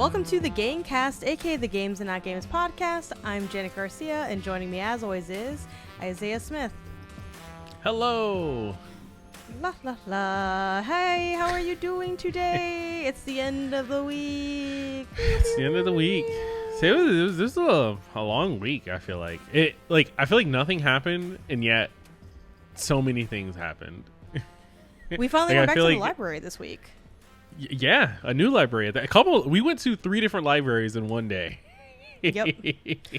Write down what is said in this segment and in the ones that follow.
Welcome to the Gangcast, aka the Games and Not Games podcast. I'm Janet Garcia, and joining me as always is Isaiah Smith. Hello. La la la. Hey, how are you doing today? It's the end of the week. It's the end of the week. So this was a long week. I feel like I feel like nothing happened, and yet so many things happened. We finally went back to the library this week. Yeah, a new library. We went to 3 different libraries in one day. Yep.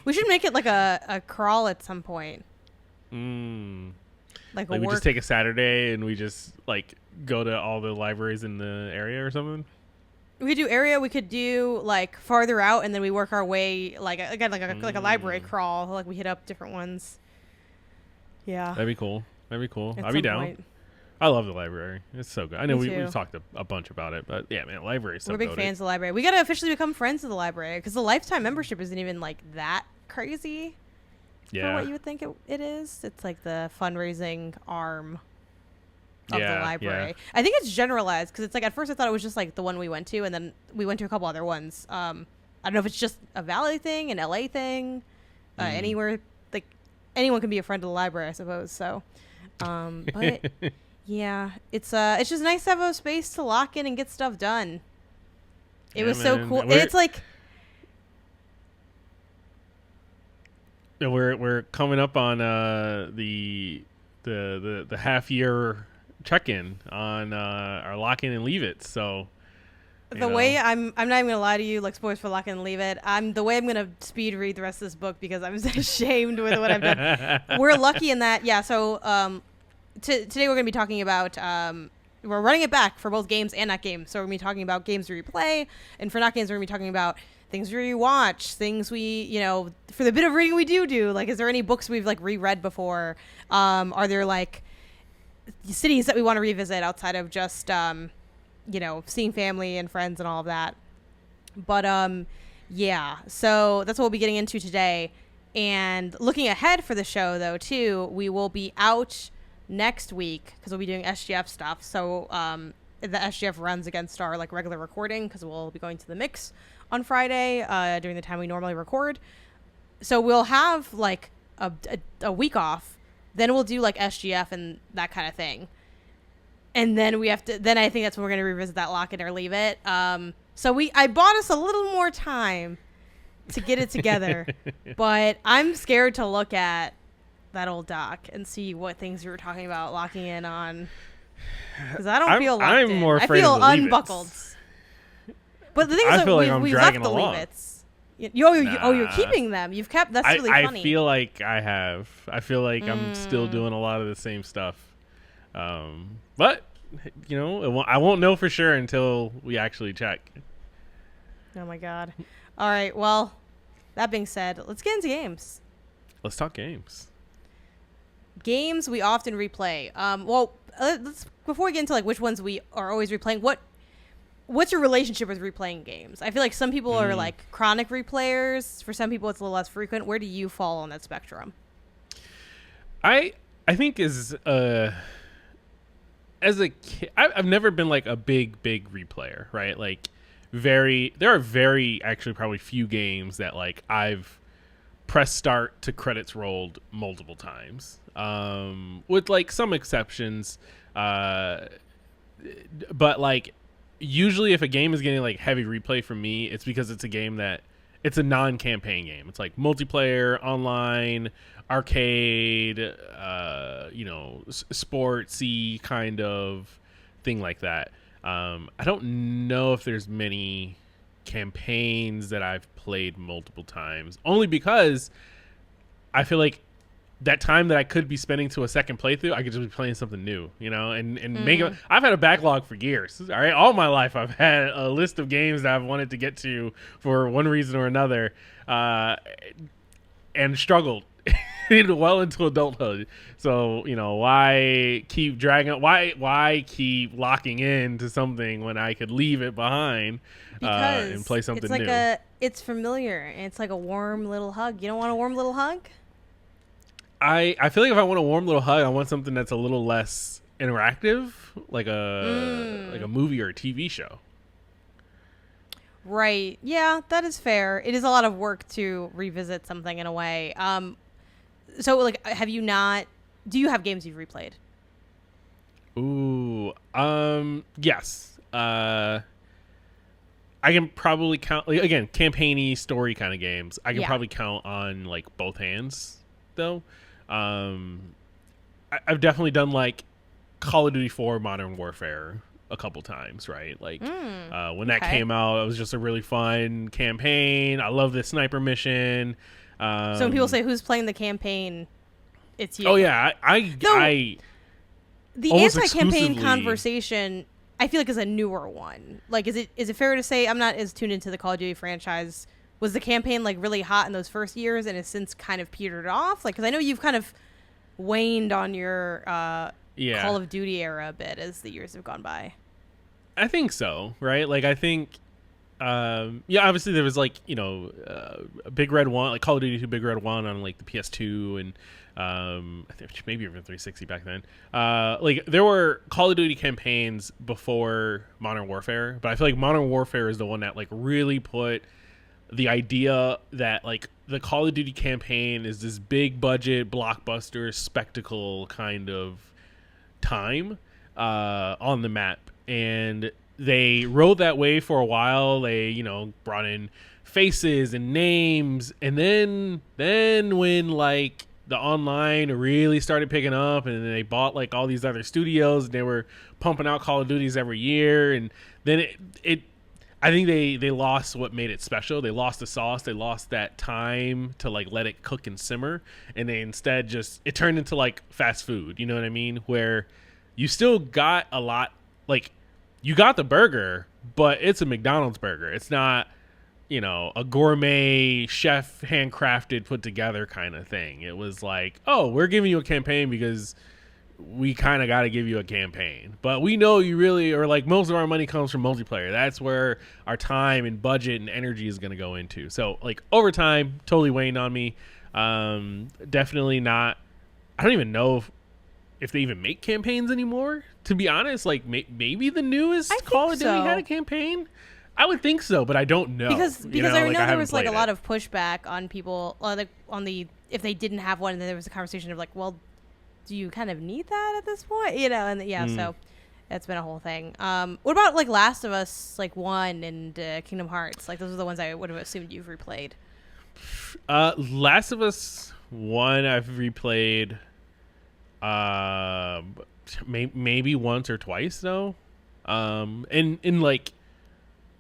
We should make it like a crawl at some point. Like we just take a Saturday and we just like go to all the libraries in the area or something. We could do area. We could do like farther out, and then we work our way like again like a library crawl. Like we hit up different ones. Yeah, that'd be cool. I'll be down. Point. I love the library. It's so good. I know we've talked a bunch about it, but yeah, man, library is so good. We're big fans of the library. We got to officially become friends of the library because the lifetime membership isn't even like that crazy. Yeah. For what you would think it is. It's like the fundraising arm of the library. Yeah. I think it's generalized because it's like at first I thought it was just like the one we went to, and then we went to a couple other ones. I don't know if it's just a Valley thing, an LA thing, anywhere. Like anyone can be a friend of the library, I suppose. So, but yeah, it's just nice to have a space to lock in and get stuff done. It was so cool. And it's like we're coming up on the half year check-in on our lock in and leave it. So the way I'm not even gonna lie to you, like spoilers for lock in and leave it. The way I'm gonna speed read the rest of this book because I'm ashamed with what I've done. We're lucky in that, yeah. So today we're going to be talking about, we're running it back for both games and not games. So we're going to be talking about games we replay, and for not games, we're going to be talking about things we rewatch, things we, for the bit of reading we do. Like, is there any books we've, like, reread before? Are there, like, cities that we want to revisit outside of just, seeing family and friends and all of that? But, yeah, so that's what we'll be getting into today. And looking ahead for the show, though, too, we will be out next week because we'll be doing SGF stuff. So the SGF runs against our like regular recording because we'll be going to the mix on Friday during the time we normally record. So we'll have like a week off. Then we'll do like SGF and that kind of thing. And then I think that's when we're going to revisit that lock it or leave it. So I bought us a little more time to get it together, but I'm scared to look at that old doc and see what things we were talking about locking in on, because I don't feel locked in. More afraid I feel of the unbuckled. But the thing is, we've left the leave-its. You're keeping them. You've kept. That's really funny. I feel like I have. I feel like I'm still doing a lot of the same stuff. But I won't know for sure until we actually check. Oh my god! All right. Well, that being said, let's get into games. Let's talk games. Games we often replay. Let's before we get into like which ones we are always replaying. What's your relationship with replaying games? I feel like some people are like chronic replayers. For some people, it's a little less frequent. Where do you fall on that spectrum? I think as a kid, I've never been like a big replayer, right? Like there are very actually probably few games that like I've press start to credits rolled multiple times, with like some exceptions, but like usually if a game is getting like heavy replay from me, it's because it's a game that it's a non-campaign game. It's like multiplayer, online, arcade, sportsy kind of thing like that. I don't know if there's many campaigns that I've played multiple times, only because I feel like that time that I could be spending to a second playthrough, I could just be playing something new, and make it. I've had a backlog for years. All right, all my life I've had a list of games that I've wanted to get to for one reason or another, and struggled well into adulthood. So why keep dragging? Why keep locking into something when I could leave it behind and play something it's like new? It's familiar and it's like a warm little hug. You don't want a warm little hug? I feel like if I want a warm little hug, I want something that's a little less interactive, like a movie or a TV show. Right. Yeah, that is fair. It is a lot of work to revisit something in a way. So like, have you not? Do you have games you've replayed? Ooh, yes. I can probably count, like, again, campaigny story kind of games. I can probably count on like both hands, though. I've definitely done like Call of Duty 4 Modern Warfare a couple times, right? Like when that came out, it was just a really fun campaign. I love the sniper mission. So when people say who's playing the campaign, it's you. Oh yeah, I the anti-campaign conversation, I feel like, is a newer one. Like, is it fair to say, I'm not as tuned into the Call of Duty franchise, was the campaign like really hot in those first years and has since kind of petered off? Like, because I know you've kind of waned on your Call of Duty era a bit as the years have gone by. I think so, right? Like, I think obviously there was like, Big Red 1, like Call of Duty 2 Big Red 1 on like the PS2 and I think maybe even 360 back then. Like there were Call of Duty campaigns before Modern Warfare, but I feel like Modern Warfare is the one that like really put the idea that like the Call of Duty campaign is this big budget blockbuster spectacle kind of time on the map. And they rode that way for a while. They, brought in faces and names. And then when like the online really started picking up and then they bought like all these other studios and they were pumping out Call of Duties every year. And then I think they lost what made it special. They lost the sauce. They lost that time to like let it cook and simmer. And they instead it turned into like fast food. You know what I mean? Where you still got a lot, like you got the burger, but it's a McDonald's burger. It's not, a gourmet chef handcrafted put together kind of thing. It was like, oh, we're giving you a campaign because we kind of got to give you a campaign, but we know you really, or like most of our money comes from multiplayer. That's where our time and budget and energy is going to go into. So like over time, totally waned on me. Definitely not. I don't even know if they even make campaigns anymore, to be honest. Like maybe the newest Call of Duty had a campaign. I would think so, but I don't know. Because I know there was like a lot of pushback on people, like if they didn't have one, and then there was a conversation of like, well, do you kind of need that at this point? So that's been a whole thing. What about like Last of Us, like 1 and Kingdom Hearts? Like those are the ones I would have assumed you've replayed. Last of Us 1 I've replayed maybe once or twice though. And like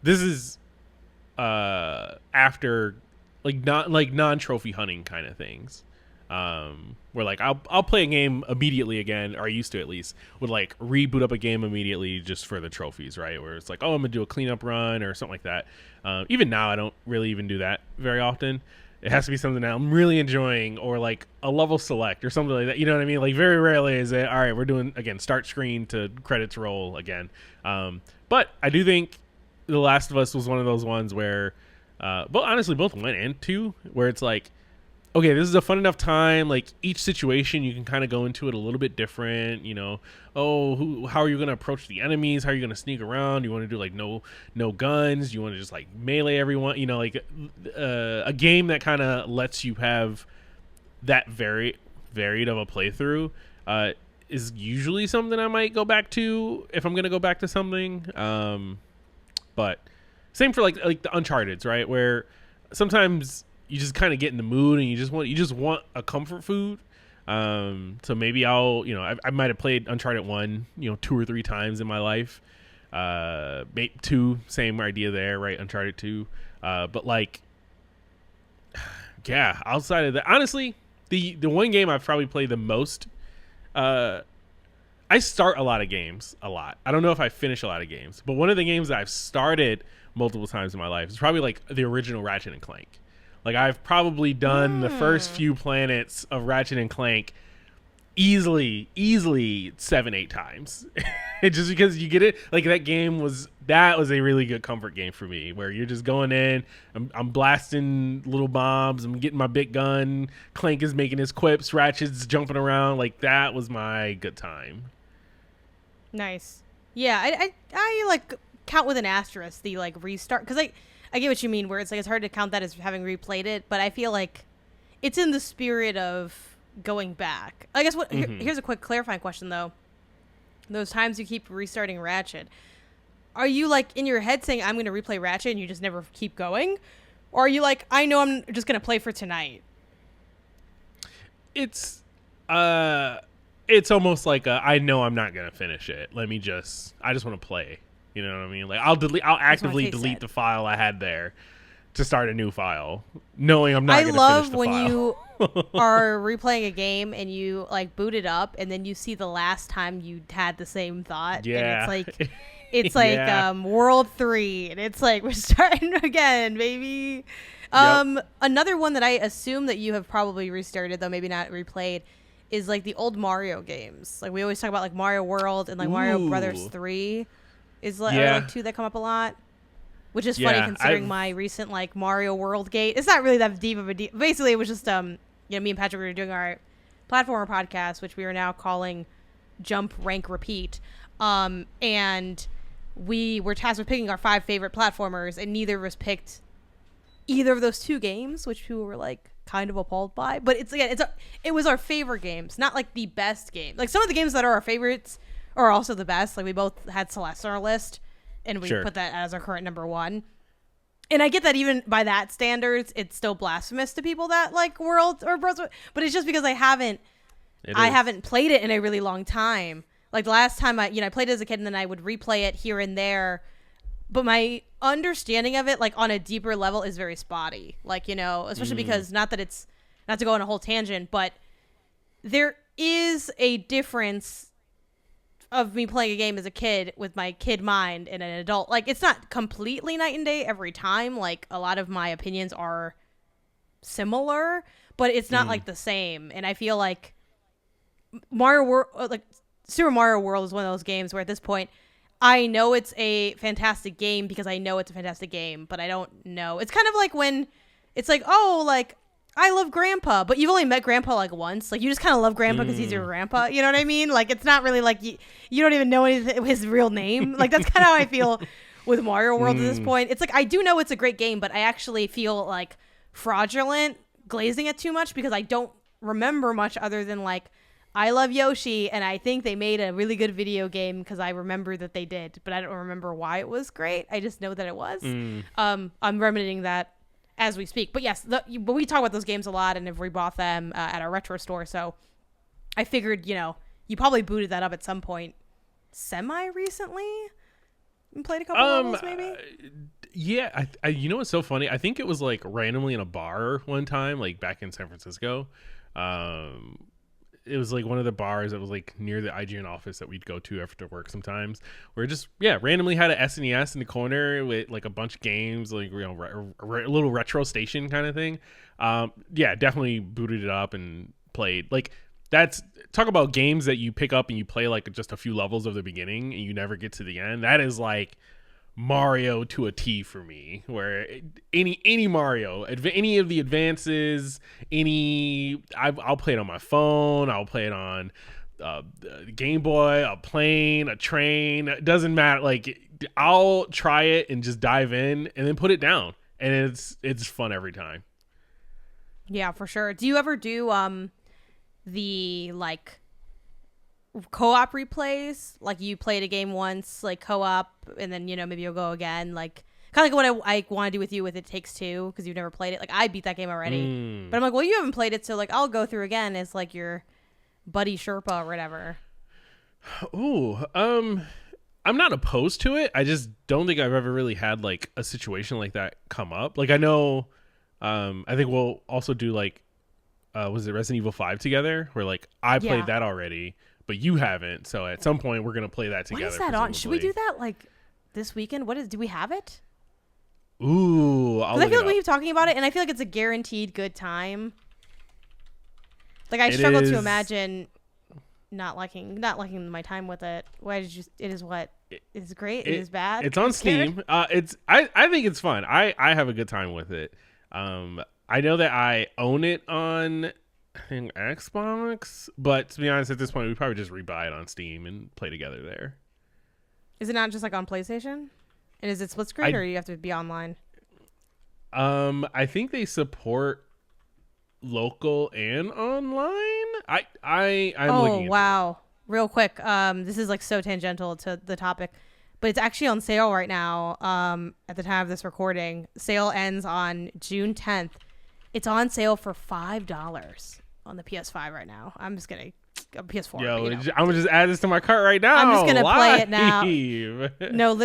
this is after like not like non-trophy hunting kind of things. Where like I'll play a game immediately again, or I used to at least, would like reboot up a game immediately just for the trophies, right? Where it's like, oh, I'm gonna do a cleanup run or something like that. Even now I don't really even do that very often. It has to be something that I'm really enjoying, or like a level select or something like that. You know what I mean? Like very rarely is it, all right, we're doing again start screen to credits roll again. But I do think The Last of Us was one of those ones where honestly both 1 and 2, where it's like, okay, this is a fun enough time. Like each situation, you can kind of go into it a little bit different. How are you going to approach the enemies? How are you going to sneak around? You want to do like no guns? You want to just like melee everyone? Like a game that kind of lets you have that very varied of a playthrough is usually something I might go back to if I'm going to go back to something. But same for like the Uncharted's, right? Where sometimes you just kind of get in the mood and you just want a comfort food. So maybe I'll, I might have played Uncharted 1, 2 or 3 times in my life. 2, same idea there, right? Uncharted 2. But like, yeah, outside of that, honestly, the one game I've probably played the most, I start a lot of games a lot. I don't know if I finish a lot of games, but one of the games that I've started multiple times in my life is probably like the original Ratchet and Clank. Like I've probably done the first few planets of Ratchet and Clank easily 7-8 times. Just because you get it, like that was a really good comfort game for me, where you're just going in, I'm blasting little bombs, I'm getting my big gun, Clank is making his quips, Ratchet's jumping around. Like that was my good time. Nice. Yeah, I like count with an asterisk the like restart, because I get what you mean, where it's like it's hard to count that as having replayed it, but I feel like it's in the spirit of going back. I guess here's a quick clarifying question though. Those times you keep restarting Ratchet, are you like in your head saying I'm going to replay Ratchet and you just never keep going? Or are you like, I know I'm just going to play for tonight? It's almost like I know I'm not going to finish it. I just want to play. You know what I mean? Like I'll actively delete the file I had there to start a new file, knowing I'm not going to finish the file. I love when you are replaying a game and you like boot it up and then you see the last time you had the same thought. Yeah. And it's like World 3 and it's like we're starting again, baby. Another one that I assume that you have probably restarted, though maybe not replayed, is like the old Mario games. Like we always talk about like Mario World and like Mario Brothers 3 is like, are like two that come up a lot. Which is funny considering my recent like Mario World gate. It's not really that deep of a deal. Basically, it was just me and Patrick were doing our platformer podcast, which we are now calling Jump, Rank, Repeat. And we were tasked with picking our 5 favorite platformers, and neither of us picked either of those 2 games, which people were like kind of appalled by. But it was our favorite games, not like the best game. Like some of the games that are our favorites are also the best. Like we both had Celeste on our list. And we put that as our current number 1. And I get that even by that standards, it's still blasphemous to people that like World or Bros. But it's just because I haven't played it in a really long time. Like the last time I played it as a kid and then I would replay it here and there. But my understanding of it, like on a deeper level, is very spotty. Like, especially because not to go on a whole tangent, but there is a difference of me playing a game as a kid with my kid mind and an adult. Like it's not completely night and day every time. Like a lot of my opinions are similar, but it's not like the same. And I feel like Super Mario World is one of those games where at this point I know it's a fantastic game because I know it's a fantastic game, but I don't know. It's kind of like when it's like, oh, like I love Grandpa, but you've only met Grandpa like once. Like you just kind of love Grandpa because he's your grandpa. You know what I mean? Like it's not really like you don't even know his real name. Like that's kind of how I feel with Mario World at this point. It's like I do know it's a great game, but I actually feel like fraudulent glazing it too much because I don't remember much other than like I love Yoshi and I think they made a really good video game because I remember that they did, but I don't remember why it was great. I just know that it was. I'm remedying that as we speak. But yes, but we talk about those games a lot and have rebought them at our retro store. So I figured, you probably booted that up at some point semi-recently and played a couple levels maybe? Yeah. I what's so funny? I think it was like randomly in a bar one time, like back in San Francisco. It was like one of the bars that was like near the IGN office that we'd go to after work sometimes, where it just randomly had an SNES in the corner with like a bunch of games, like a little retro station kind of thing. Definitely booted it up and played. Like that's talk about games that you pick up and you play like just a few levels of the beginning and you never get to the end. That is like Mario to a T for me, where any Mario, any of the advances, I'll play it on my phone, I'll play it on Game Boy, a plane, a train, it doesn't matter. Like I'll try it and just dive in and then put it down, and it's fun every time. Yeah, for sure. Do you ever do the like co-op replays? Like you played a game once, like co-op, and then maybe you'll go again, like kind of like what I want to do with you with It Takes Two, because you've never played it. Like I beat that game already, but I'm like, well, you haven't played it, so like I'll go through again as like your buddy Sherpa or whatever. Ooh, I'm not opposed to it. I just don't think I've ever really had like a situation like that come up. Like I know, I think we'll also do like, was it Resident Evil 5 together, where like I played that already, but you haven't. So at some point we're going to play that together. When is that on? Should we do that like this weekend? Do we have it? Ooh, I feel like we keep talking about it and I feel like it's a guaranteed good time. Like I struggle to imagine not liking my time with it. It is great. It is bad. It's on Steam. I think it's fun. I have a good time with it. I know that I own it on I think Xbox, but to be honest, at this point, we probably just rebuy it on Steam and play together there. Is it not just like on PlayStation? And is it split screen or you have to be online? I think they support local and online. I'm looking into wow. Real quick, this is like so tangential to the topic, but it's actually on sale right now. At the time of this recording, sale ends on June 10th. It's on sale for $5 on the PS5 right now. I'm just gonna PS4. Yo, you know. I'm gonna just add this to my cart right now. I'm just gonna play it now. Live. No,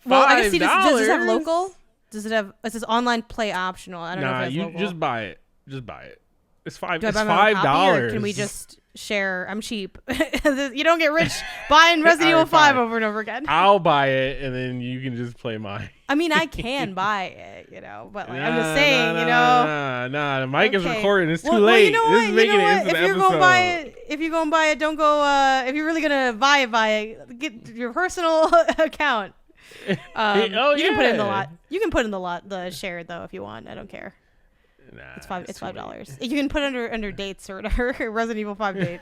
well, I guess does this have $5? local? Does it have? It says online play optional. I don't know if it has local. Just buy it. Just buy it. It's $5. Do I It's buy my own copy, or $5. can we just share? I'm cheap. You don't get rich buying Resident Evil 5 over and over again. I'll buy it, and then you can just play mine. I mean, I can buy it, but like, I'm just saying, Nah. The mic is recording. It's too well, late. You know this is making it into if the you're episode. gonna buy it, don't go. If you're really gonna buy it, get your personal account. You can put it in the lot. You can put in the shared though if you want. I don't care. Nah, it's $5. You can put it under dates or whatever. Resident Evil 5 date.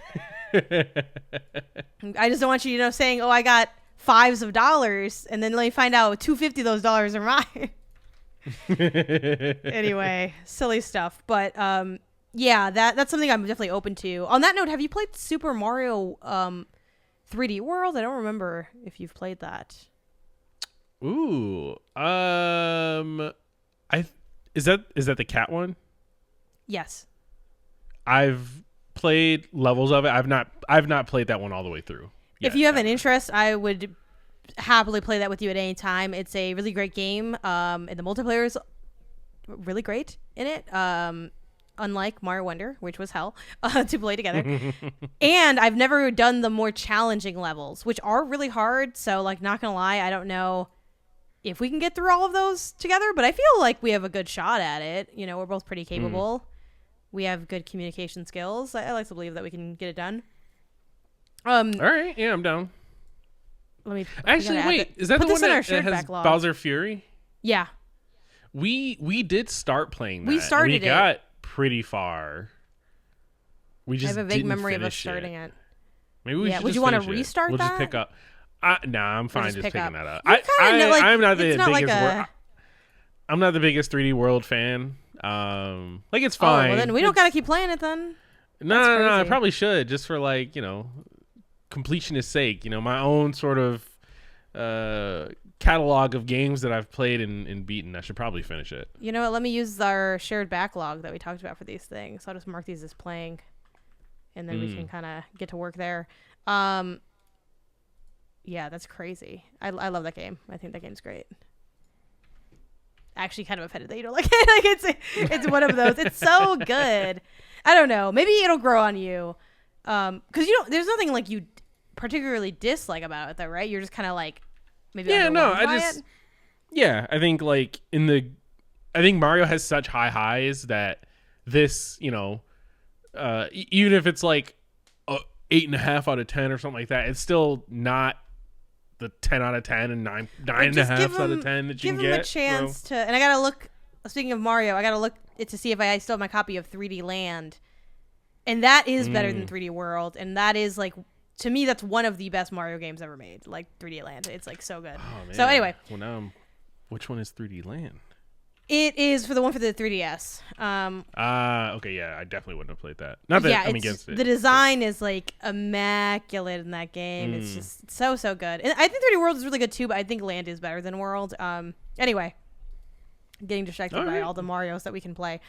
I just don't want you, saying, "Oh, I got $5s of dollars," and then let me find out $250 of those dollars are mine. Anyway, silly stuff. But yeah, that's something I'm definitely open to. On that note, have you played Super Mario 3D World? I don't remember if you've played that. Ooh, is that the cat one? Yes. I've played levels of it. I've not played that one all the way through. If you have an interest, I would happily play that with you at any time. It's a really great game. And the multiplayer is really great in it. Unlike Mario Wonder, which was hell to play together. And I've never done the more challenging levels, which are really hard. So, like, not gonna lie, I don't know if we can get through all of those together, but I feel like we have a good shot at it. We're both pretty capable. We have good communication skills. I like to believe that we can get it done. All right, yeah, I'm down. Let me actually wait. Is that the one that has Backlogd? Bowser Fury? Yeah. We did start playing that. We started it. We got pretty far. We just I have a vague memory of us starting it. Maybe we should. Would you want to restart that? We'll just pick up. Nah, I'm fine just picking that up. I'm not the biggest. I'm not the biggest 3D World fan. It's fine. Well, then we don't gotta keep playing it then. No, I probably should just for completionist sake. My own sort of catalog of games that I've played and beaten. I should probably finish it. You know what? Let me use our shared backlog that we talked about for these things. I'll just mark these as playing, and then we can kind of get to work there. Yeah, that's crazy. I love that game. I think that game's great. Actually, kind of offended that you don't like it. It's one of those. It's so good. I don't know. Maybe it'll grow on you, because there's nothing like you particularly dislike about it, though, right? You're just kind of like maybe. Yeah, no, yeah, I think I think Mario has such high highs that this, even if it's like 8.5 out of 10 or something like that, it's still not the 10 out of 10 and 9.5 out of 10 that you can get. Give him a chance to, and I gotta look. Speaking of Mario, I gotta look to see if I still have my copy of 3D Land, and that is better than 3D World, and that is to me that's one of the best Mario games ever made. 3D Land, it's so good. Oh, man. So anyway, well now, which one is 3D Land? It is for the 3DS. Okay, yeah, I definitely wouldn't have played that. Not that I'm against it. The design is immaculate in that game. It's just so good. And I think 3D World is really good too, but I think Land is better than World. Anyway, getting distracted by all the Marios that we can play.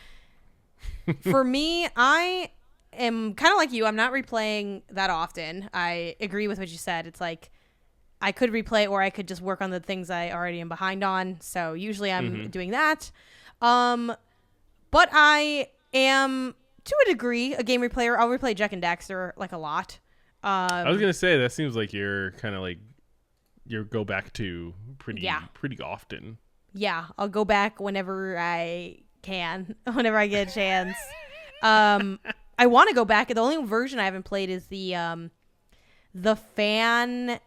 For me, I am kind of like you. I'm not replaying that often. I agree with what you said. It's I could replay it, or I could just work on the things I already am behind on. So usually I'm doing that. But I am, to a degree, a game replayer. I'll replay Jak and Daxter a lot. I was going to say, that seems like you're kind of you go back to pretty often. Yeah, I'll go back whenever I can, whenever I get a chance. I want to go back. The only version I haven't played is the fan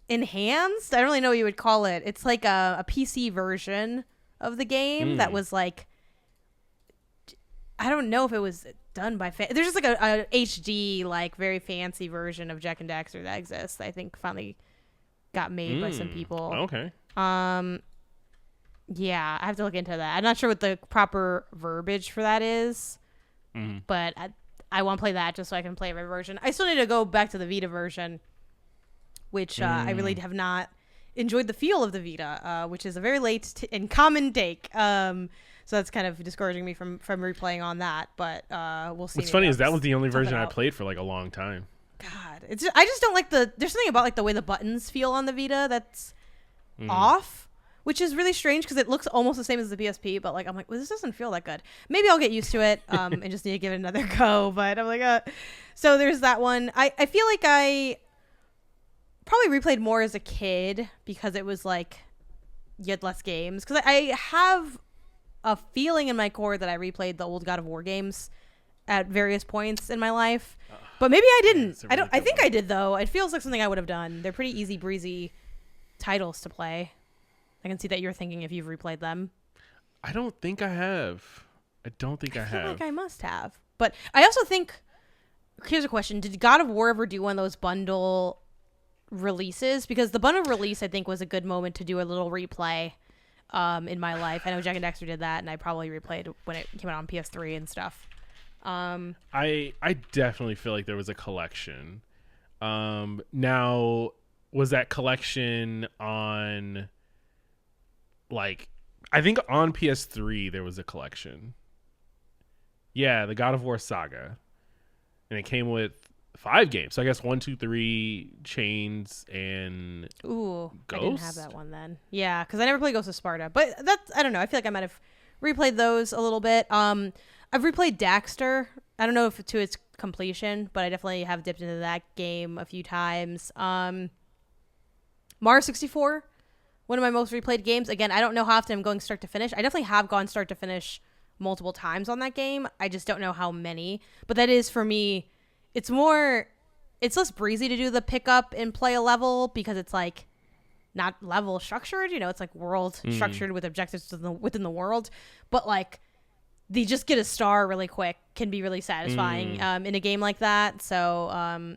enhanced. I don't really know what you would call it. It's like a PC version of the game that was I don't know if it was done by there's just a HD very fancy version of Jak and Daxter that exists. I think finally got made by some people. Okay. Yeah, I have to look into that. I'm not sure what the proper verbiage for that is, but I want to play that just so I can play every version. I still need to go back to the Vita version, which I really have not enjoyed the feel of the Vita, which is a very late and common take. So that's kind of discouraging me from replaying on that, but we'll see. What's funny is that was the only version I played for like a long time. God, I just don't like there's something about like the way the buttons feel on the Vita that's off, which is really strange because it looks almost the same as the PSP, but like I'm like, well, this doesn't feel that good. Maybe I'll get used to it and just need to give it another go. But I'm like, so there's that one. I feel like I probably replayed more as a kid because it was like you had less games. Because I have a feeling in my core that I replayed the old God of War games at various points in my life, but maybe I didn't. Yeah, I think I did though. It feels like something I would have done. They're pretty easy breezy titles to play. I can see that you're thinking if you've replayed them. I don't think I have. I feel like I must have. But I also think, here's a question. Did God of War ever do one of those bundle releases? Because the bundle release, I think, was a good moment to do a little replay in my life. I know Jack and Dexter did that, and I probably replayed when it came out on PS3 and stuff. I definitely feel like there was a collection. Now, was that collection on, like, I think on PS3 there was a collection. Yeah, the God of War saga. And it came with 5 games. So I guess 1, 2, 3, Chains, and Ghost? I didn't have that one then. Yeah, because I never played Ghost of Sparta. But that's, I don't know. I feel like I might have replayed those a little bit. I've replayed Daxter. I don't know if to its completion, but I definitely have dipped into that game a few times. Mario 64, one of my most replayed games. Again, I don't know how often I'm going start to finish. I definitely have gone start to finish multiple times on that game. I just don't know how many. But that is, for me, it's less breezy to do the pick up and play a level because it's like not level structured. You know, it's like world structured with objectives within the world. But like, the just get a star really quick can be really satisfying in a game like that. So,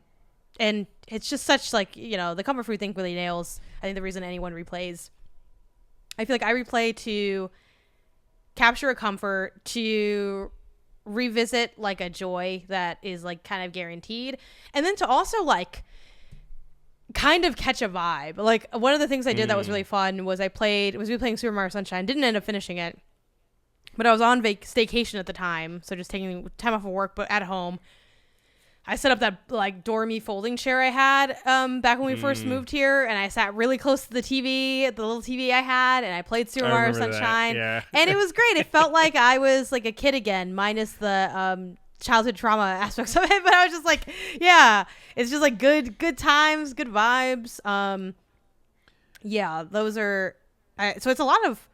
and it's just such like, you know, the comfort food thing really nails, I think, the reason anyone replays. I feel like I replay to capture a comfort, to revisit like a joy that is like kind of guaranteed, and then to also like kind of catch a vibe. Like one of the things I did that was really fun was we playing Super Mario Sunshine. Didn't end up finishing it. But I was on staycation at the time, so just taking time off of work, but at home. I set up that like dormy folding chair I had back when we first moved here, and I sat really close to the TV, the little TV I had, and I played Super Mario Sunshine. Yeah. And it was great. It felt like I was like a kid again, minus the childhood trauma aspects of it. But I was just like, yeah, it's just like good times, good vibes. Yeah, those are. So it's a lot of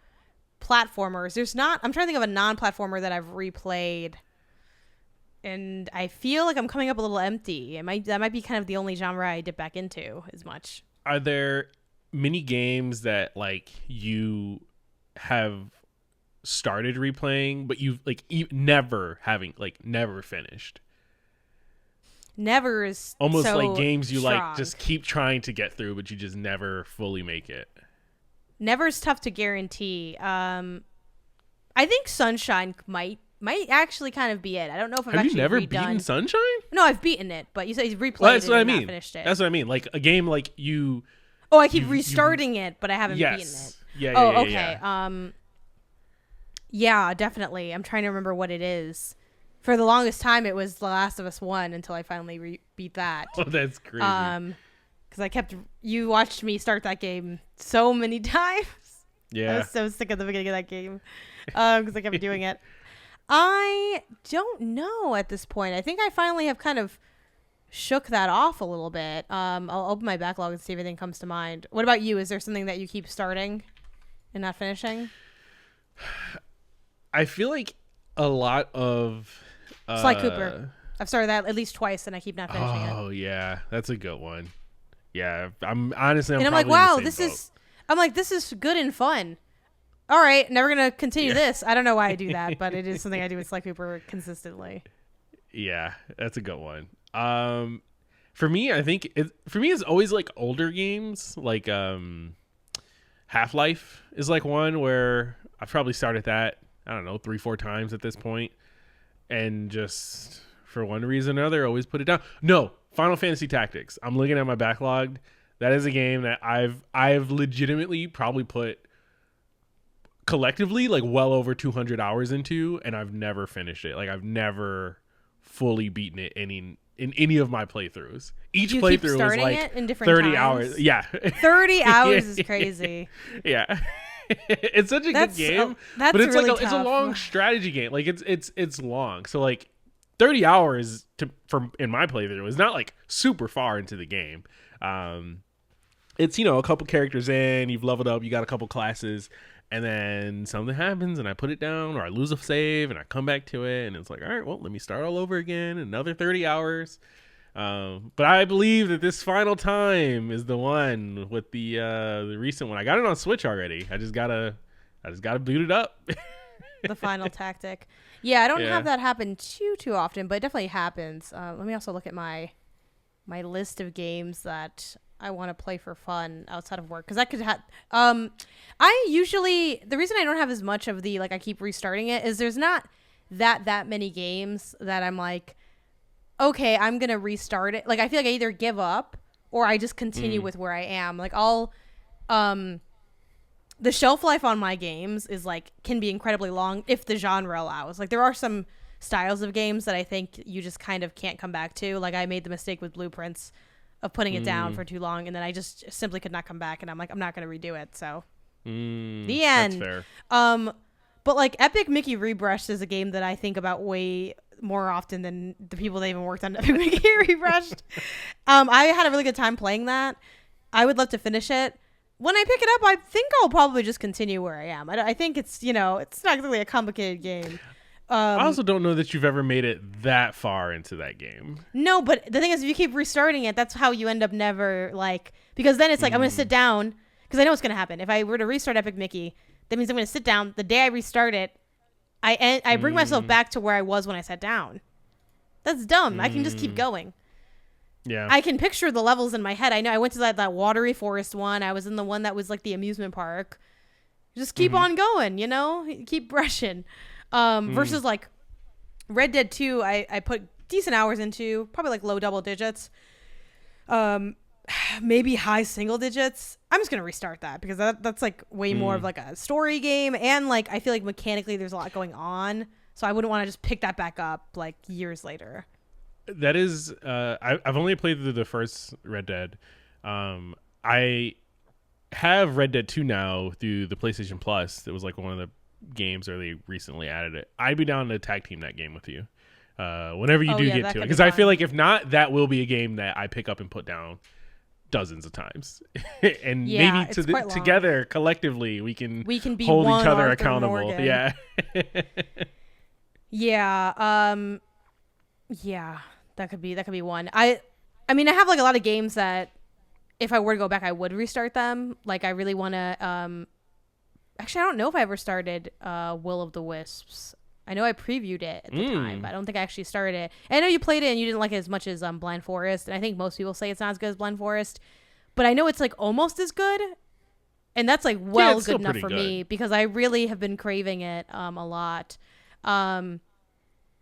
platformers. I'm trying to think of a non-platformer that I've replayed, and I feel like I'm coming up a little empty. That might be kind of the only genre I dip back into as much. Are there many games that like you have started replaying but you've like never finished? Never is almost so like games you strong. Like just keep trying to get through but you just never fully make it. Never is tough to guarantee. I think Sunshine might actually kind of be it. I don't know if I've actually you never beaten Sunshine? No, I've beaten it, but you said you've replayed that's it what and I mean. Not finished it. That's what I mean. Like a game like you. Oh, I keep restarting it, but I haven't beaten it. Yeah. Oh, okay. Yeah. Yeah, definitely. I'm trying to remember what it is. For the longest time, it was The Last of Us 1 until I finally beat that. Oh, that's crazy. Because you watched me start that game so many times. Yeah. I was so sick at the beginning of that game because I kept doing it. I don't know at this point. I think I finally have kind of shook that off a little bit. I'll open my backlog and see if anything comes to mind. What about you? Is there something that you keep starting and not finishing? I feel like a lot of Sly Cooper. I've started that at least twice and I keep not finishing it. Oh yeah, that's a good one. Yeah, I'm honestly. I'm like, wow, this is good and fun. All right, never gonna continue this. I don't know why I do that, but it is something I do with Sly Cooper consistently. Yeah, that's a good one. For me, I think it's always like older games. Like, have Half-Life is like one where I've probably started that, I don't know, 3-4 times at this point, and just for one reason or another always put it down. No, Final Fantasy Tactics. I'm looking at my Backloggd. That is a game that I've legitimately probably put collectively like well over 200 hours into, and I've never finished it. Like I've never fully beaten it in any of my playthroughs. Each playthrough is like it in different 30 times? hours. Yeah. 30 hours is crazy. Yeah. It's such a good game, but it's really like it's a long strategy game. Like it's long. So like 30 hours in my playthrough is not like super far into the game. It's, you know, a couple characters in, you've leveled up, you got a couple classes, and then something happens and I put it down, or I lose a save and I come back to it, and it's like, all right, well, let me start all over again, another 30 hours. But I believe that this final time is the one with the recent one. I got it on Switch already. I just gotta boot it up. The final tactic. Yeah, I don't have that happen too often, but it definitely happens. Let me also look at my list of games that I want to play for fun outside of work, because that could I usually, the reason I don't have as much of the, like, I keep restarting it is there's not that many games that I'm like, okay, I'm gonna restart it. Like, I feel like I either give up or I just continue with where I am. Like, I'll the shelf life on my games is like, can be incredibly long if the genre allows. Like, there are some styles of games that I think you just kind of can't come back to. Like, I made the mistake with Blueprints of putting it down for too long, and then I just simply could not come back, and I'm like, I'm not going to redo it. So the end. That's fair. But like Epic Mickey Rebrushed is a game that I think about way more often than the people that even worked on Epic Mickey Rebrushed. I had a really good time playing that. I would love to finish it. When I pick it up, I think I'll probably just continue where I am. I think it's, you know, it's not really a complicated game. I also don't know that you've ever made it that far into that game. No, but the thing is, if you keep restarting it, that's how you end up never, like, because then it's like, I'm going to sit down, because I know what's going to happen. If I were to restart Epic Mickey, that means I'm going to sit down. The day I restart it, I bring myself back to where I was when I sat down. That's dumb. I can just keep going. Yeah. I can picture the levels in my head. I know I went to that watery forest one. I was in the one that was like the amusement park. Just keep on going, you know? Keep brushing. Versus like Red Dead 2, I put decent hours into, probably like low double digits, maybe high single digits. I'm just gonna restart that because that's like way more of like a story game, and like I feel like mechanically there's a lot going on, so I wouldn't want to just pick that back up like years later. That is, I've only played through the first Red Dead. I have Red Dead 2 now through the PlayStation Plus. It was like one of the games where they recently added it. I'd be down to tag team that game with you whenever you get to it, because I feel like if not, that will be a game that I pick up and put down dozens of times. And maybe together collectively we can be hold each other accountable. Morgan. Yeah. Yeah, that could be one. I mean, I have like a lot of games that if I were to go back, I would restart them. Like, I really want to actually, I don't know if I ever started Will of the Wisps. I know I previewed it at the time, but I don't think I actually started it. And I know you played it and you didn't like it as much as Blind Forest, and I think most people say it's not as good as Blind Forest, but I know it's like almost as good, and that's like good enough for me because I really have been craving it a lot.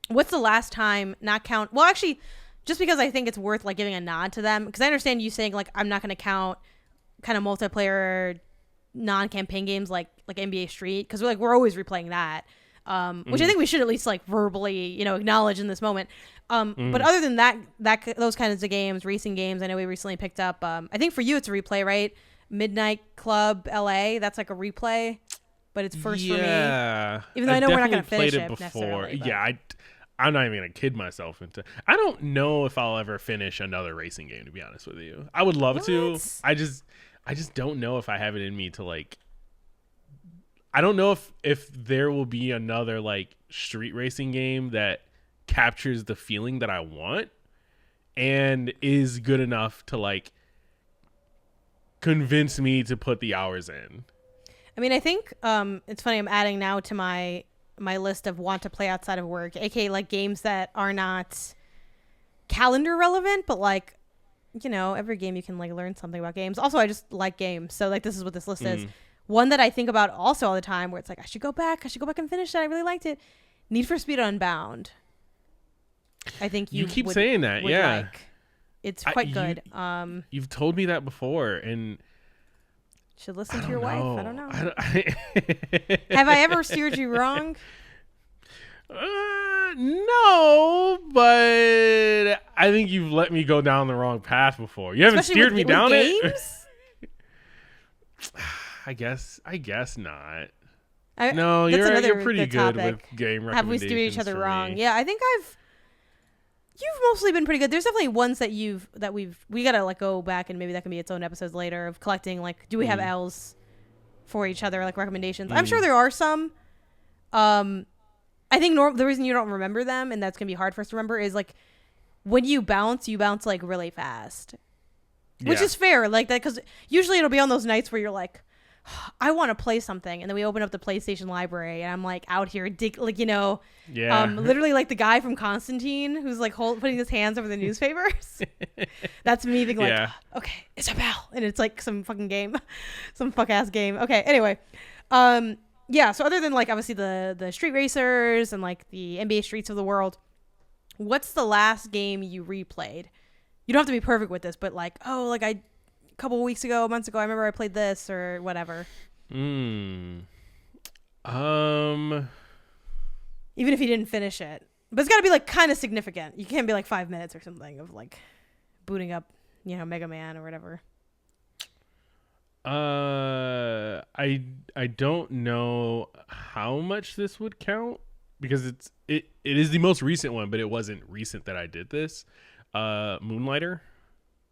What's the last time, not count, well, actually, just because I think it's worth like giving a nod to them, because I understand you saying like I'm not going to count kind of multiplayer non-campaign games like NBA Street, because we're always replaying that, which I think we should at least like verbally, you know, acknowledge in this moment. But other than that those kinds of games, racing games, I know we recently picked up, I think for you it's a replay, right? Midnight Club LA, that's like a replay, but it's first for me. Even though I know we're not going to finish it before. Yeah, I'm not even going to kid myself into. I don't know if I'll ever finish another racing game, to be honest with you. I would love to. I just don't know if I have it in me to like. I don't know if there will be another like street racing game that captures the feeling that I want and is good enough to like convince me to put the hours in. I mean, I think it's funny. I'm adding now to my list of want to play outside of work, aka like games that are not calendar relevant, but like, you know, every game you can like learn something about games. Also, I just like games, so like this is what this list is. One that I think about also all the time, where it's like I should go back and finish that. I really liked it. Need for Speed Unbound. I think you keep saying that, yeah. Like. It's quite good. You've told me that before, and should listen to your wife. I don't know. I Have I ever steered you wrong? No, but I think you've let me go down the wrong path before. You haven't steered me down it. I guess not. No, you're pretty good with game recommendations. Have we steered each other wrong? Yeah, I think you've mostly been pretty good. There's definitely ones that we gotta like go back, and maybe that can be its own episodes later of collecting. Like, do we have L's for each other, like recommendations? I'm sure there are some. I think the reason you don't remember them, and that's gonna be hard for us to remember, is like when you bounce like really fast, which is fair, like that, because usually it'll be on those nights where you're like, I want to play something, and then we open up the PlayStation library, and I'm like out here literally like the guy from Constantine who's like putting his hands over the newspapers. That's me being like, okay, Isabel, and it's like some fucking game, some fuck ass game. Okay, anyway, so other than like obviously the Street Racers and like the NBA Streets of the world, what's the last game you replayed? You don't have to be perfect with this, but like, couple of weeks ago, months ago, I remember I played this or whatever. Even if you didn't finish it, but it's got to be like kind of significant. You can't be like 5 minutes or something of like booting up, Mega Man or whatever. I don't know how much this would count because it is the most recent one, but it wasn't recent that I did this. Moonlighter.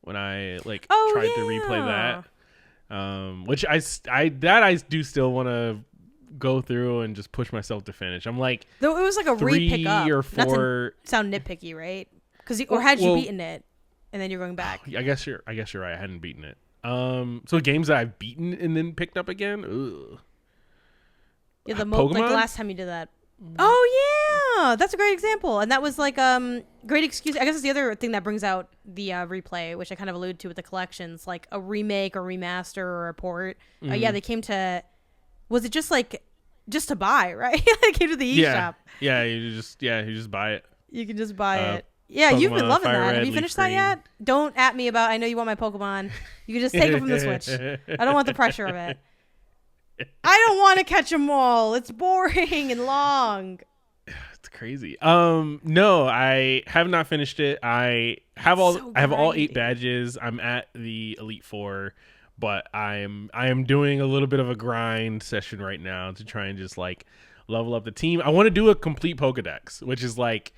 When I tried to replay that, which I do still want to go through and just push myself to finish. I'm like, though it was like a 3 re-pick up. or 4. Not to sound nitpicky, right? Or had you beaten it and then you're going back? I guess you're right. I hadn't beaten it. So games that I've beaten and then picked up again. Ugh. Yeah, the last time you did that. Oh yeah, that's a great example, and that was like great excuse. I guess it's the other thing that brings out the replay, which I kind of alluded to with the collections, like a remake or remaster or a port. Yeah, they came to. Was it just to buy, right? They came to the eShop. Yeah, you just buy it. You can just buy it. Yeah, Pokemon, you've been loving that. Have you finished that yet? Don't at me about. I know you want my Pokemon. You can just take it from the Switch. I don't want the pressure of it. I don't want to catch them all. It's boring and long. It's crazy. No, I have not finished it. I have all 8 badges. I'm at the Elite 4, but I am doing a little bit of a grind session right now to try and just like level up the team. I want to do a complete Pokedex, which is like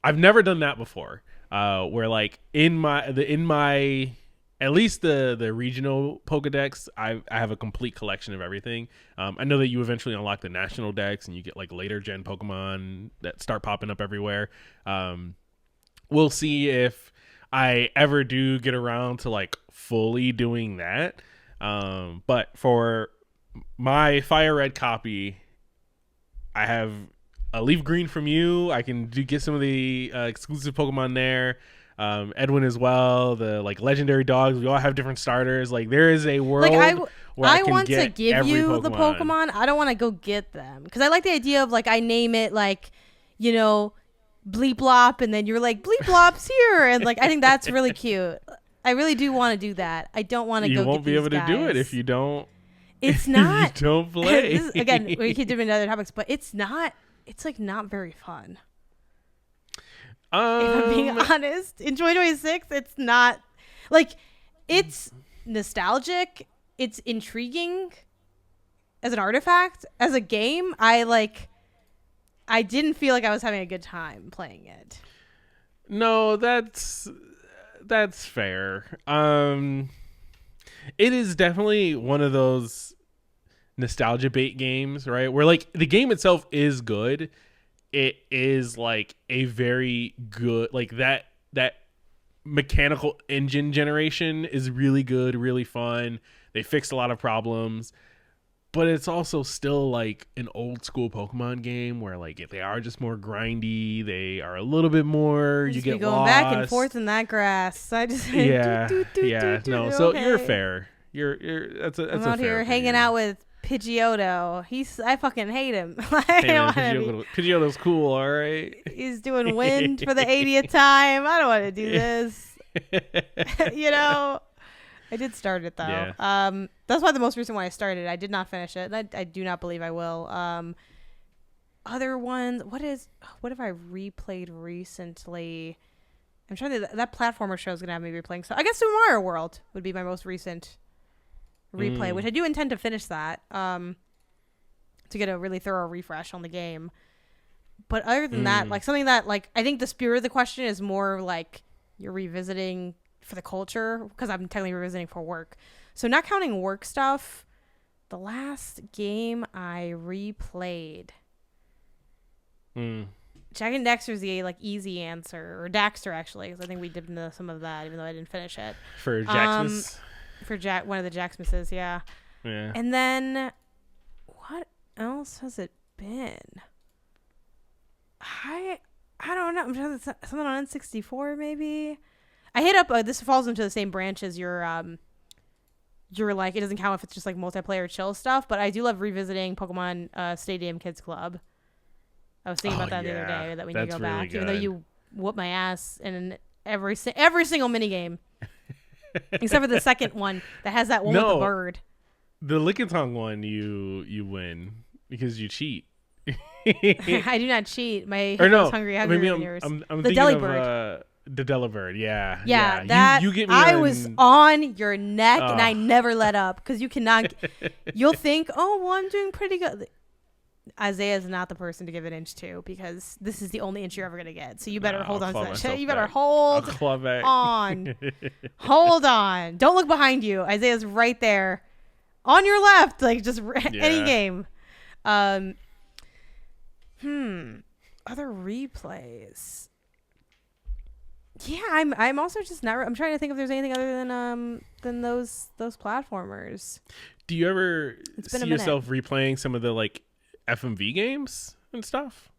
I've never done that before. Where like in my at least the regional Pokedex, I have a complete collection of everything. I know that you eventually unlock the national dex and you get like later gen Pokemon that start popping up everywhere. We'll see if I ever do get around to like fully doing that. But for my Fire Red copy, I have a Leaf Green from you. I can get some of the exclusive Pokemon there. Edwin as well, the like legendary dogs. We all have different starters. Like there is a world where I can want get to give every you Pokemon. The Pokemon. I don't want to go get them because I like the idea of like I name it like Bleeplop, and then you're like Bleeplop's here, and like I think that's really cute. I really do want to do that. I don't want to go. You won't get be able guys. to do it if you don't. It's not. If you don't play. Again, we keep doing other topics, but it's not. It's like not very fun. If I'm being honest, in 2026, it's not like it's nostalgic. It's intriguing as an artifact. As a game, I didn't feel like I was having a good time playing it. No, that's fair. It is definitely one of those nostalgia bait games, right? Where like the game itself is good. It is like a very good, like that mechanical engine generation is really good, really fun. They fixed a lot of problems, but it's also still like an old school Pokemon game where like if they are just more grindy, they are a little bit more. You get going lost. Back and forth in that grass. I just No, so you're fair. You're that's I'm a out fair here hanging opinion. out with Pidgeotto. I fucking hate him. Hey, man, Pidgeotto's cool, all right. He's doing wind for the 80th time. I don't want to do this. I did start it though. Yeah. That's why the most recent one I started. I did not finish it. I do not believe I will. Other ones. What have I replayed recently? I'm trying to. That platformer show is gonna have me replaying. So I guess Super Mario World would be my most recent replay, which I do intend to finish that. To get a really thorough refresh on the game. But other than that, like something that like I think the spirit of the question is more like you're revisiting for the culture, because I'm technically revisiting for work. So not counting work stuff, the last game I replayed. Jack and Dexter's the like easy answer, or Daxter actually, because I think we dipped into some of that, even though I didn't finish it. For Jacksmiths? For one of the Jacksmiths, yeah. Yeah. And then what else has it been? I don't know. I'm trying to something on N64 maybe. I hit up. This falls into the same branch as your like. It doesn't count if it's just like multiplayer chill stuff. But I do love revisiting Pokemon Stadium Kids Club. I was thinking about that the other day that we need to go back, even though you whoop my ass in every single minigame, except for the second one that has that one with the bird. The Lickitung one, you win because you cheat. I do not cheat. My head is hungry than yours. I'm the Delibird. The Delibird, yeah. Yeah, that you get me I was on your neck and I never let up because you cannot. You'll think, oh, well, I'm doing pretty good. Isaiah is not the person to give an inch to, because this is the only inch you're ever gonna get. So you better hold on to that shit. You better hold on. Hold on. Don't look behind you. Isaiah's right there, on your left. Like just any game. Other replays. Yeah, I'm also just not. I'm trying to think if there's anything other than those platformers. Do you ever see yourself replaying some of the like FMV games and stuff?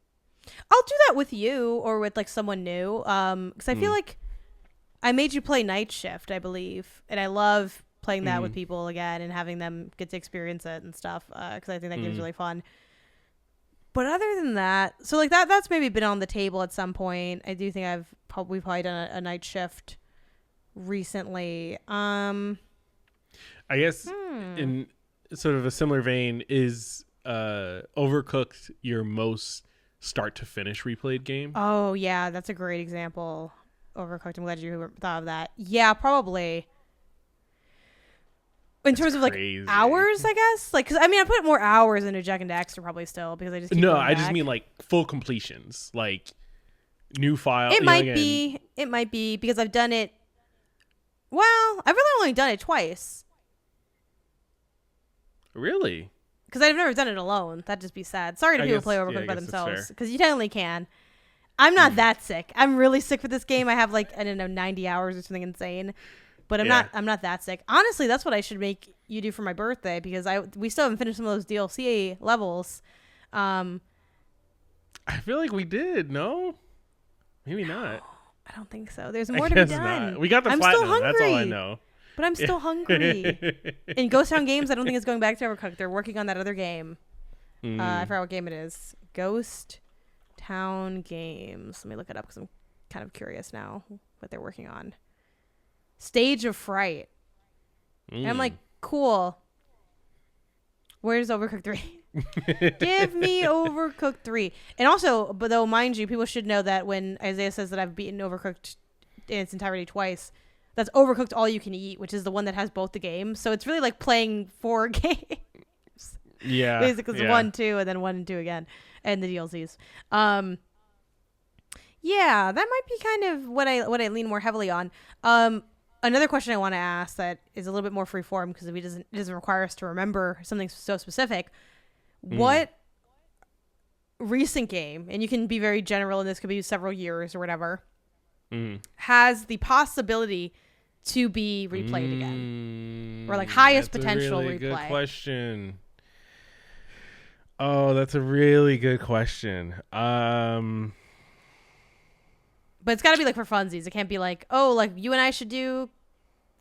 I'll do that with you or with like someone new. Because I feel like I made you play Night Shift, I believe, and I love playing that with people again and having them get to experience it and stuff. Because I think that game's really fun. But other than that, so like that's maybe been on the table at some point. I do think we've probably done a Night Shift recently. I guess in sort of a similar vein, is Overcooked your most start to finish replayed game? Oh yeah, that's a great example. Overcooked. I'm glad you thought of that. Yeah, probably. In terms of like hours, I guess, like, because I mean, I put more hours into Jack and Daxter probably still, because I just keep I just mean like full completions, like new file. It might be because I've done it. Well, I've really only done it twice. Really? Because I've never done it alone. That'd just be sad. Sorry to people who play Overcooked by themselves, because you technically can. I'm not that sick. I'm really sick for this game. I have like, I don't know, 90 hours or something insane. But I'm not that sick. Honestly, that's what I should make you do for my birthday, because we still haven't finished some of those DLC levels. I feel like we did. No, maybe not. I don't think so. There's more to be done. Not. We got the platinum. That's all I know. But I'm still hungry. In Ghost Town Games, I don't think it's going back to Overcooked. They're working on that other game. I forgot what game it is. Ghost Town Games. Let me look it up because I'm kind of curious now what they're working on. Stage of Fright. And I'm like, cool. Where's Overcooked 3? Give me Overcooked 3. And also, but though, mind you, people should know that when Isaiah says that I've beaten Overcooked in its entirety twice, that's Overcooked All You Can Eat, which is the one that has both the games. So it's really like playing 4 games. Yeah. Basically, it's 1, 2, and then 1 and 2 again. And the DLCs. Yeah, that might be kind of what I lean more heavily on. Another question I want to ask that is a little bit more freeform, because it doesn't require us to remember something so specific. What recent game, and you can be very general, and this could be several years or whatever, has the possibility to be replayed again, or like highest potential replay? Good question. Oh, that's a really good question. But it's got to be like for funsies. It can't be like, oh, like you and I should do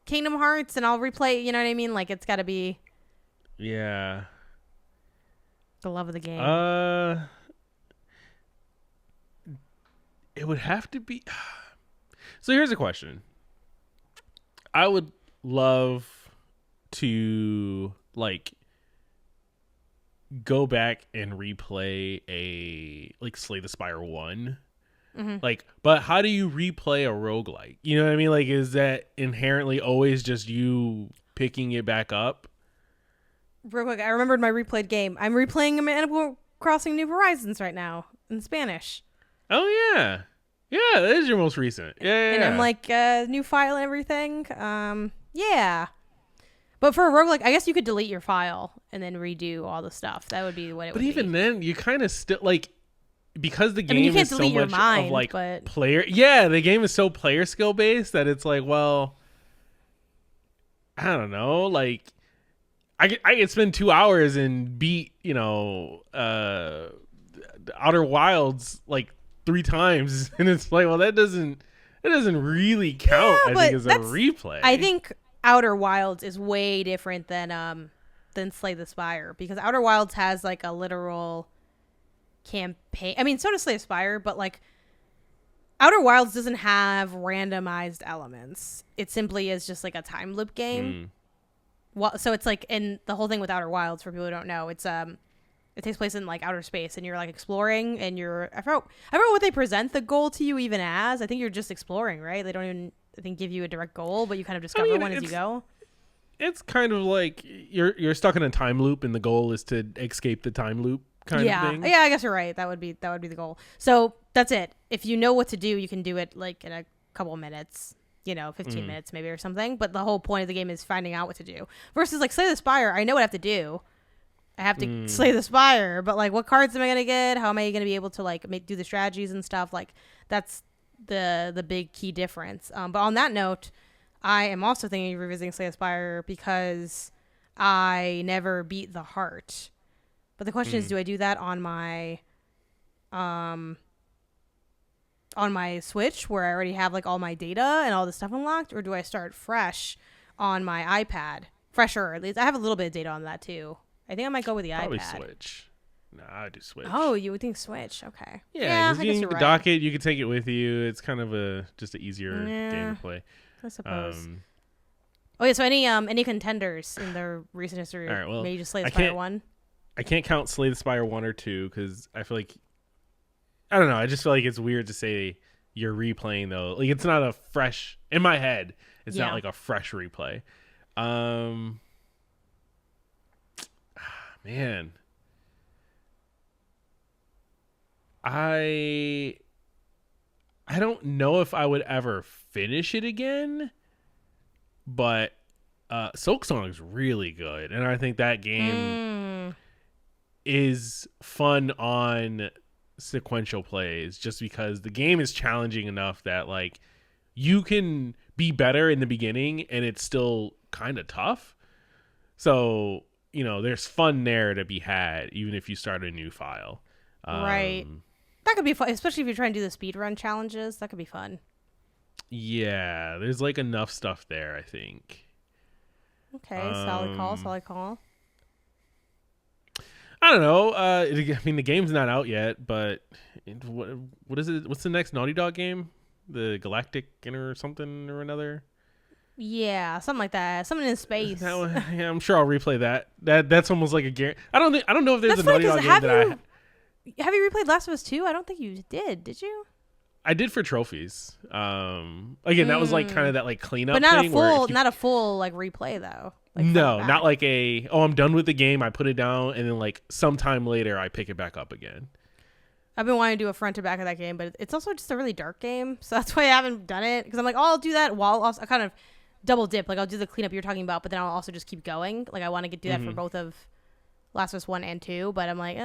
Kingdom Hearts and I'll replay. You know what I mean? Like it's got to be. Yeah. The love of the game. It would have to be. So here's a question. I would love to like go back and replay a like Slay the Spire 1. Mm-hmm. Like, but how do you replay a roguelike? You know what I mean? Like, is that inherently always just you picking it back up? Real quick, I remembered my replayed game. I'm replaying Animal Crossing New Horizons right now in Spanish. Oh, yeah. Yeah, that is your most recent. Yeah. And I'm like, new file and everything. Yeah. But for a roguelike, I guess you could delete your file and then redo all the stuff. That would be what it would be. But even then, you kind of still, like, because the game you can't is so delete your much mind, of, like, but... player... Yeah, the game is so player skill based that it's like, well, I don't know, like... I could spend 2 hours and beat, Outer Wilds like 3 times, and it's like, well, that doesn't really count. Yeah, I think as a replay. I think Outer Wilds is way different than Slay the Spire, because Outer Wilds has like a literal campaign. I mean, so does Slay the Spire, but like Outer Wilds doesn't have randomized elements. It simply is just like a time loop game. Well, so it's like, and the whole thing with Outer Wilds, for people who don't know, it's it takes place in like outer space, and you're like exploring, and I forgot what they present the goal to you even as. I think you're just exploring, right? They don't even, I think, give you a direct goal, but you kind of discover one as you go. It's kind of like you're stuck in a time loop, and the goal is to escape the time loop kind of thing. Yeah, I guess you're right. That would be the goal. So that's it. If you know what to do, you can do it like in a couple of minutes. 15 minutes maybe or something. But the whole point of the game is finding out what to do. Versus like Slay the Spire, I know what I have to do. I have to slay the Spire, but like what cards am I going to get? How am I going to be able to like do the strategies and stuff? Like that's the big key difference. But on that note, I am also thinking of revisiting Slay the Spire because I never beat the heart. But the question is, do I do that on my Switch where I already have like all my data and all the stuff unlocked, or do I start fresh on my iPad? Fresher, at least. I have a little bit of data on that too. I think I might go with the Probably iPad. Switch. No, I do Switch. Oh, you would think Switch. Okay. Yeah, I guess you're right. dock it, you can take it with you. It's kind of just an easier game to play. I suppose. Okay, so any contenders in the recent history? All right, well, maybe just Slay the Spire 1? I can't count Slay the Spire 1 or 2 because I feel like, I don't know, I just feel like it's weird to say you're replaying though. Like it's not a fresh, in my head, it's not like a fresh replay. Man. I don't know if I would ever finish it again, but Silk Song is really good, and I think that game is fun on sequential plays just because the game is challenging enough that like you can be better in the beginning and it's still kind of tough. So, there's fun there to be had even if you start a new file. Right. That could be fun, especially if you're trying to do the speedrun challenges. That could be fun. Yeah, there's like enough stuff there, I think. Okay, solid call. I don't know. I mean, the game's not out yet, but what is it? What's the next Naughty Dog game? The Galactic or something or another? Yeah, something like that. Something in space. Yeah, I'm sure I'll replay that. That's almost like a guarantee. I don't know if there's a Naughty Dog game that have you replayed Last of Us 2? I don't think you did you? I did for trophies. Again, that was like kind of that like cleanup but not thing. Not a full like replay though. Like, no, not like I'm done with the game, I put it down, and then like sometime later I pick it back up again. I've been wanting to do a front to back of that game, but it's also just a really dark game, so that's why I haven't done it. Because I'm like, I'll do that while I kind of double dip. Like I'll do the cleanup you're talking about, but then I'll also just keep going. Like I want to do that for both of Last of Us 1 and 2, but I'm like,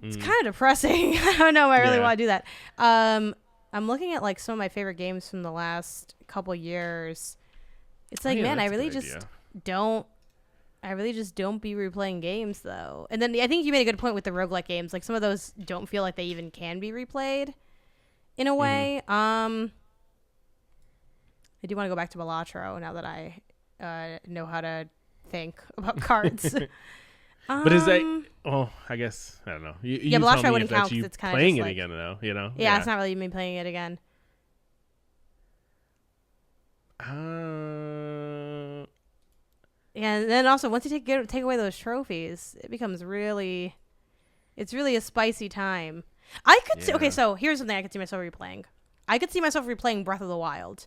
it's kind of depressing. I don't know if I really want to do that. I'm looking at like some of my favorite games from the last couple years. It's like, man, I really just don't be replaying games though. And then I think you made a good point with the roguelike games. Like some of those don't feel like they even can be replayed in a way. I do want to go back to Balatro now that I know how to think about cards. But is that? Oh, I guess I don't know. You but tell Last Try me wouldn't if that's count you because it's kind of playing just it like, again, though. You know? Yeah, it's not really me playing it again. And then also once you take away those trophies, it becomes really, it's really a spicy time. I could see, okay, so here's something I could see myself replaying. I could see myself replaying Breath of the Wild.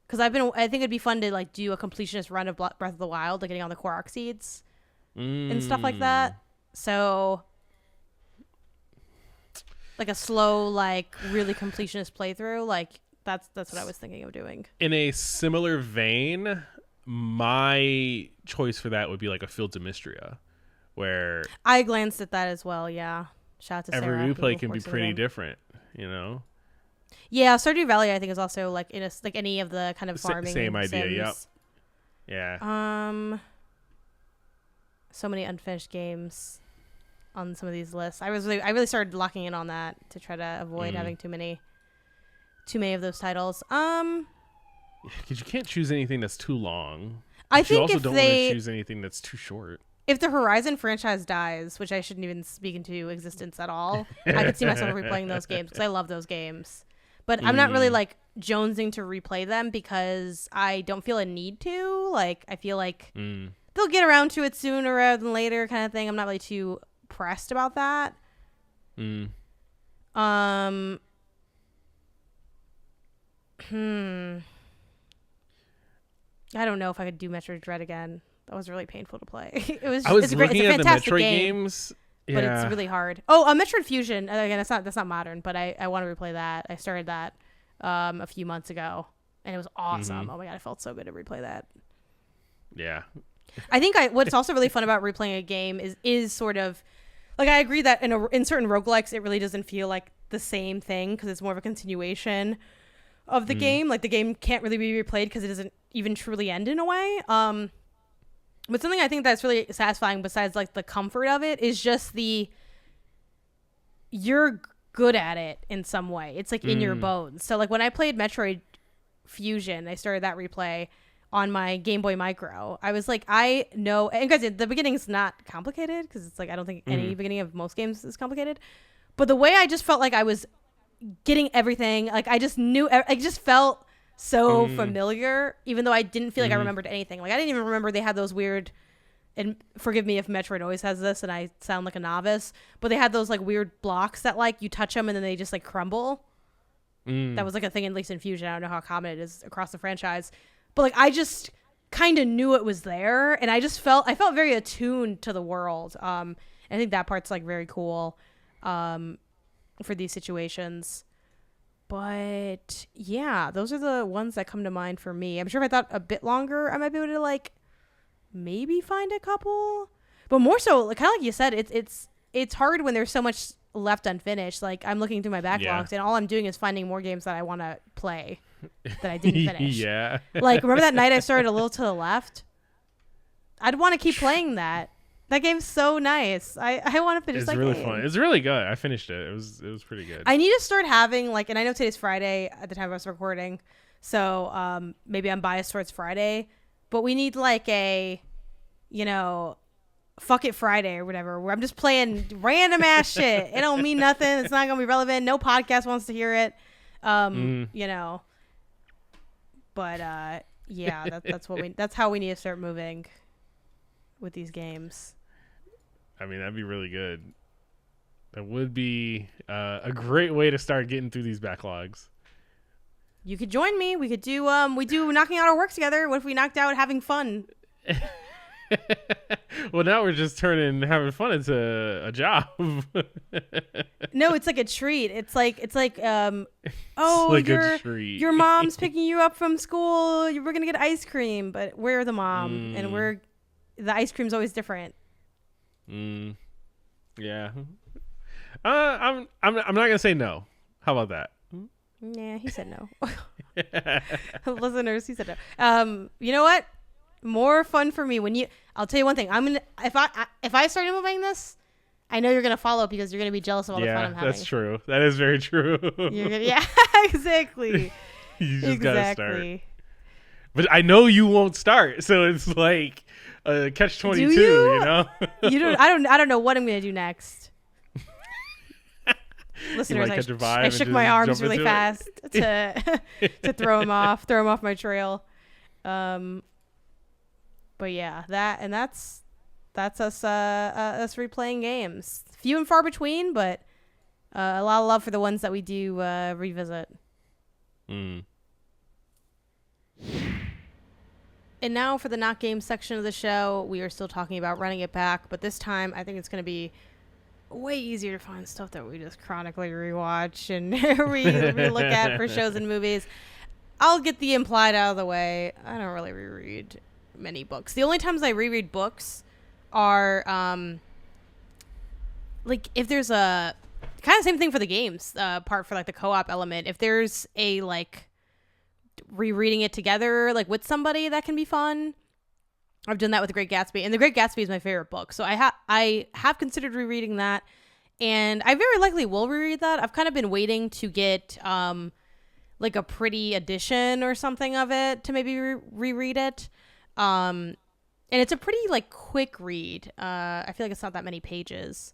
Because I think it'd be fun to like do a completionist run of Breath of the Wild, like getting on the Korok seeds and stuff like that. So like a slow, like really completionist playthrough, like that's what I was thinking of doing. In a similar vein, my choice for that would be like a Fields of Mystria, where I glanced at that as well. Yeah, shout out to Sarah. every replay can be pretty different, you know. Yeah, Stardew Valley I think is also like in a like any of the kind of farming same idea. sims. Yep. Yeah. So many unfinished games on some of these lists. I really started locking in on that to try to avoid having too many of those titles. Because you can't choose anything that's too long. I think you also if don't want to choose anything that's too short. If the Horizon franchise dies, which I shouldn't even speak into existence at all, I could see myself replaying those games because I love those games. But I'm not really like jonesing to replay them because I don't feel a need to. Like I feel like they'll get around to it sooner rather than later, kind of thing. I'm not really too pressed about that. I don't know if I could do Metroid Dread again. That was really painful to play. It's looking a at the fantastic Metroid game, games, but it's really hard. Oh, Metroid Fusion. Again, that's not modern, but I want to replay that. I started that a few months ago, and it was awesome. Oh my god, I felt so good to replay that. Yeah. I think what's also really fun about replaying a game is sort of like I agree that in certain roguelikes it really doesn't feel like the same thing because it's more of a continuation of the game. Like the game can't really be replayed because it doesn't even truly end in a way. But something I think that's really satisfying besides like the comfort of it is just you're good at it in some way. It's like in your bones. So like when I played Metroid Fusion, I started that replay on my Game Boy Micro. I was like, I know, and guys, the beginning's not complicated because it's like I don't think any beginning of most games is complicated. But the way I just felt like I was getting everything, like I just knew, I just felt so familiar, even though I didn't feel like I remembered anything. Like I didn't even remember they had those weird, and forgive me if Metroid always has this and I sound like a novice, but they had those like weird blocks that like you touch them and then they just like crumble. That was like a thing at least in Fusion. I don't know how common it is across the franchise, but like I just kind of knew it was there, and I felt very attuned to the world. I think that part's like very cool for these situations. But yeah, those are the ones that come to mind for me. I'm sure if I thought a bit longer, I might be able to like maybe find a couple. But more so, like, kind of like you said, it's hard when there's so much left unfinished. Like I'm looking through my backlogs, and all I'm doing is finding more games that I want to play that I didn't finish. Yeah. Like remember that night I started A Little to the Left? I'd want to keep playing that. That game's so nice. I want to finish that game. It's really fun. It's really good. I finished it. It was pretty good. I need to start having like, and I know today's Friday at the time of us recording, so maybe I'm biased towards Friday, but we need like a, fuck it Friday or whatever, where I'm just playing random ass shit. It don't mean nothing. It's not gonna be relevant. No podcast wants to hear it. But yeah, that's how we need to start moving with these games. I mean, that'd be really good. That would be a great way to start getting through these backlogs. You could join me. We could do we do knocking out our work together. What if we knocked out having fun? Well, now we're just turning having fun into a job. No, it's like a treat. It's like a treat. Your mom's picking you up from school. We're gonna get ice cream, but we're the mom, and the ice cream's always different. Yeah. I'm not gonna say no. How about that? Yeah, he said no. Listeners, he said no. You know what? More fun for me I'll tell you one thing. If I start implementing this, I know you're gonna follow because you're gonna be jealous of all the fun I'm having. That's true. That is very true. Yeah, exactly. You just gotta start. But I know you won't start, so it's like, catch-22, Do you? you know? I don't know what I'm gonna do next. Listeners, catch a vibe I and shook just my arms jump really into fast to throw him off my trail. But yeah, that's us replaying games. Few and far between, but a lot of love for the ones that we do revisit. Mm. And now for the not games section of the show, we are still talking about running it back, but this time I think it's going to be way easier to find stuff that we just chronically rewatch and re-look at for shows and movies. I'll get the implied out of the way. I don't really reread many books. The only times I reread books are like if there's a kind of same thing for the games part for like the co-op element. If there's a like rereading it together like with somebody, that can be fun. I've done that with The Great Gatsby, and The Great Gatsby is my favorite book. So I have considered rereading that, and I very likely will reread that. I've kind of been waiting to get like a pretty edition or something of it to maybe reread it. And it's a pretty like quick read. I feel like it's not that many pages.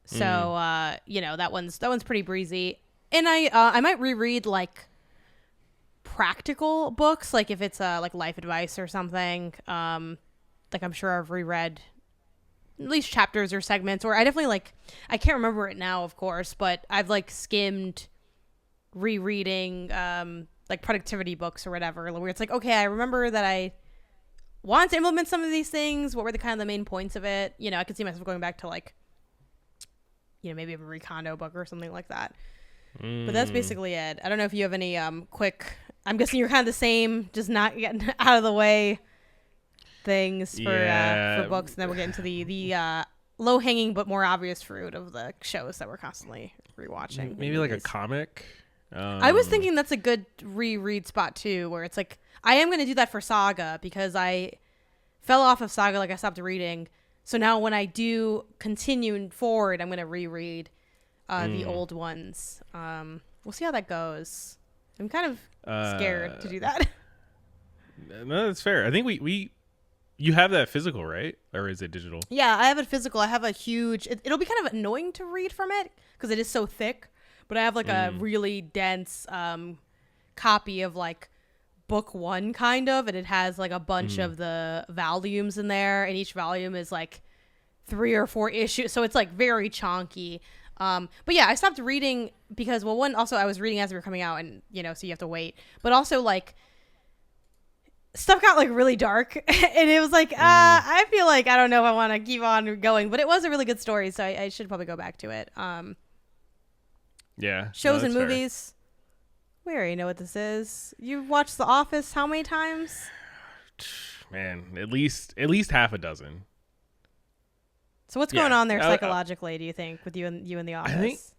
So you know, that one's pretty breezy. And I might reread like practical books, like if it's like life advice or something. Like I'm sure I've reread at least chapters or segments, or I definitely like, I can't remember it now, of course, but I've like skimmed rereading like productivity books or whatever, where it's like, okay, I remember that I want to implement some of these things. What were the kind of the main points of it? You know, I could see myself going back to like, you know, maybe a Marie Kondo book or something like that. But that's basically it. I don't know if you have any quick, I'm guessing you're kind of the same, just not getting out of the way things for books, and then we'll get into the low hanging but more obvious fruit of the shows that we're constantly rewatching. Maybe like a comic. I was thinking that's a good reread spot too, where it's like I am going to do that for Saga because I fell off of Saga, like I stopped reading. So now when I do continue forward, I'm going to reread the old ones. We'll see how that goes. I'm kind of scared to do that. No, that's fair. I think you have that physical, right? Or is it digital? Yeah, I have it physical. I have a huge, it'll be kind of annoying to read from it because it is so thick, but I have like a really dense copy of like book one kind of, and it has like a bunch of the volumes in there, and each volume is like 3 or 4 issues. So it's like very chonky. But yeah, I stopped reading because, well, one, also I was reading as we were coming out, and, you know, so you have to wait. But also, like, stuff got, like, really dark. And it was like, I feel like I don't know if I want to keep on going. But it was a really good story, so I should probably go back to it. Yeah. Shows and movies. We already know what this is. You've watched The Office how many times? Man, at least half a dozen. So what's going on there psychologically, do you think, with you and The Office?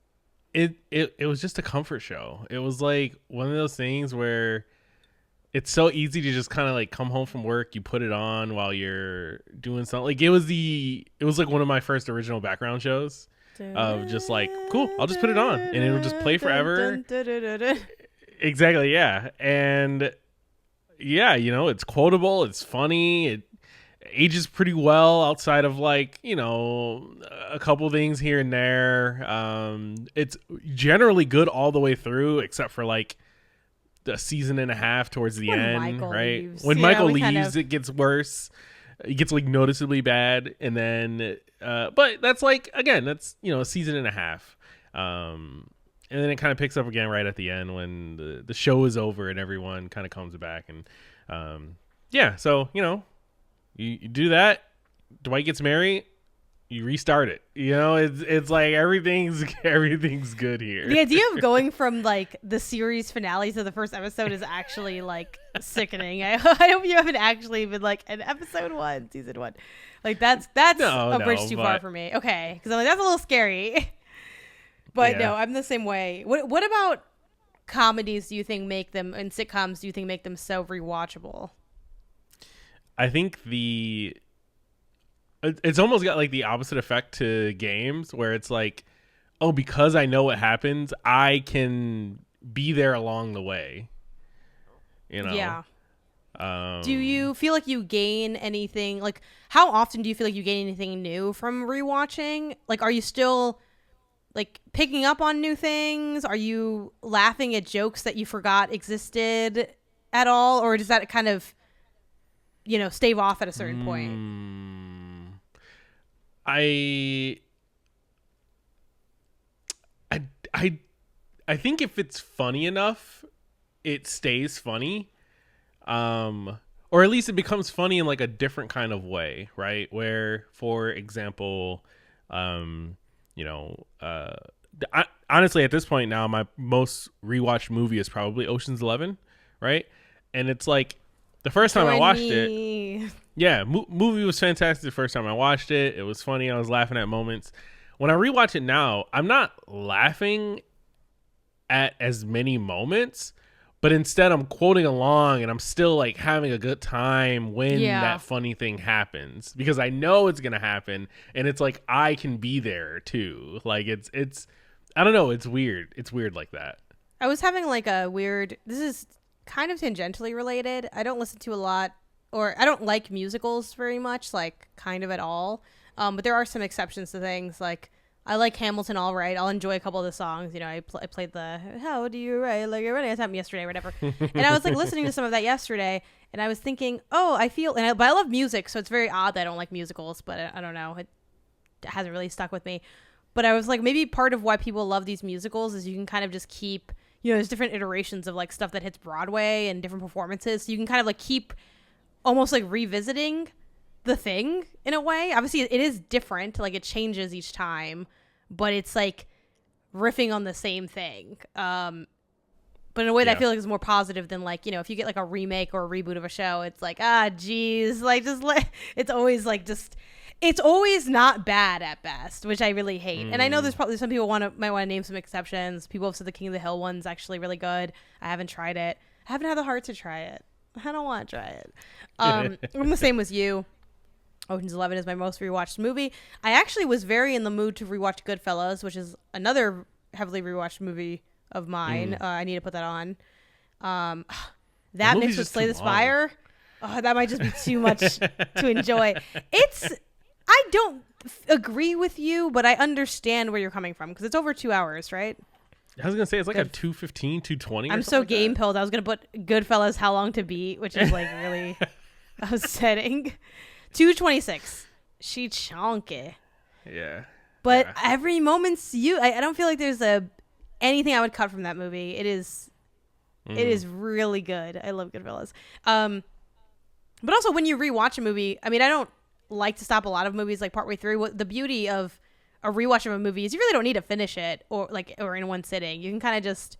I think it was just a comfort show. It was like one of those things where it's so easy to just kind of like come home from work, you put it on while you're doing something. Like it was like one of my first original background shows of just like, cool, I'll just put it on and it'll just play forever. Exactly, yeah. And yeah, you know, it's quotable, it's funny, it ages pretty well outside of like, you know, a couple things here and there. It's generally good all the way through except for like a season and a half towards the end, Michael right leaves. When Michael leaves, it gets worse. It gets like noticeably bad, and then but that's like, again, that's, you know, a season and a half, and then it kind of picks up again right at the end when the show is over and everyone kind of comes back. And yeah, so, you know, you do that, Dwight gets married, you restart it. You know, it's like everything's good here. The idea of going from like the series finale to the first episode is actually like sickening. I hope you haven't actually been like an episode 1, season 1. Like that's a bridge too far for me. Okay, because I'm like, that's a little scary. But no, I'm the same way. What about comedies do you think make them, and sitcoms do you think make them so rewatchable? I think it's almost got like the opposite effect to games, where it's like, oh, because I know what happens, I can be there along the way. You know? Yeah. Do you feel like you gain anything? Like, how often do you feel like you gain anything new from rewatching? Like, are you still like picking up on new things? Are you laughing at jokes that you forgot existed at all, or does that kind of, stave off at a certain point? I think if it's funny enough, it stays funny. Or at least it becomes funny in like a different kind of way, right? Where, for example, honestly, at this point now, my most rewatched movie is probably Ocean's 11, right? And it's like the first time I watched it, yeah, movie was fantastic. The first time I watched it, it was funny. I was laughing at moments. When I rewatch it now, I'm not laughing at as many moments, but instead I'm quoting along and I'm still like having a good time when that funny thing happens, because I know it's going to happen, and it's like I can be there too. Like it's I don't know, it's weird. It's weird like that. I was having like a weird, this is kind of tangentially related. I don't listen to a lot, or I don't like musicals very much, like kind of at all. But there are some exceptions to things. Like I like Hamilton all right. I'll enjoy a couple of the songs. I played the How Do You Write Like You're Running Out of Time yesterday or whatever. And I was like listening to some of that yesterday, and I was thinking, oh, but I love music, so it's very odd that I don't like musicals, but I don't know. It hasn't really stuck with me. But I was like, maybe part of why people love these musicals is you can kind of just keep, there's different iterations of like stuff that hits Broadway and different performances. So you can kind of like keep almost like revisiting the thing in a way. Obviously it is different, like it changes each time, but it's like riffing on the same thing, but in a way that I feel like is more positive than like, if you get like a remake or a reboot of a show, it's like, geez, like just like it's always not bad at best, which I really hate. And I know there's probably some people might want to name some exceptions. People have said the King of the Hill one's actually really good. I haven't tried it. I haven't had the heart to try it. I don't want to try it. I'm the same as you. Ocean's 11 is my most rewatched movie. I actually was very in the mood to rewatch Goodfellas, which is another heavily rewatched movie of mine. I need to put that on. That mixed with Slay the Spire. Oh, that might just be too much to enjoy. I don't agree with you, but I understand where you're coming from, because it's over 2 hours, right? I was going to say, it's like a 2:15, 2:20. I'm so game pilled. I was going to put Goodfellas How Long to Beat, which is like really upsetting. 2:26. She chonky. Yeah. But every moment's I don't feel like there's anything I would cut from that movie. It is really good. I love Goodfellas. But also when you rewatch a movie, I mean, I don't like to stop a lot of movies like partway through. What the beauty of a rewatch of a movie is you really don't need to finish it or in one sitting. You can kind of just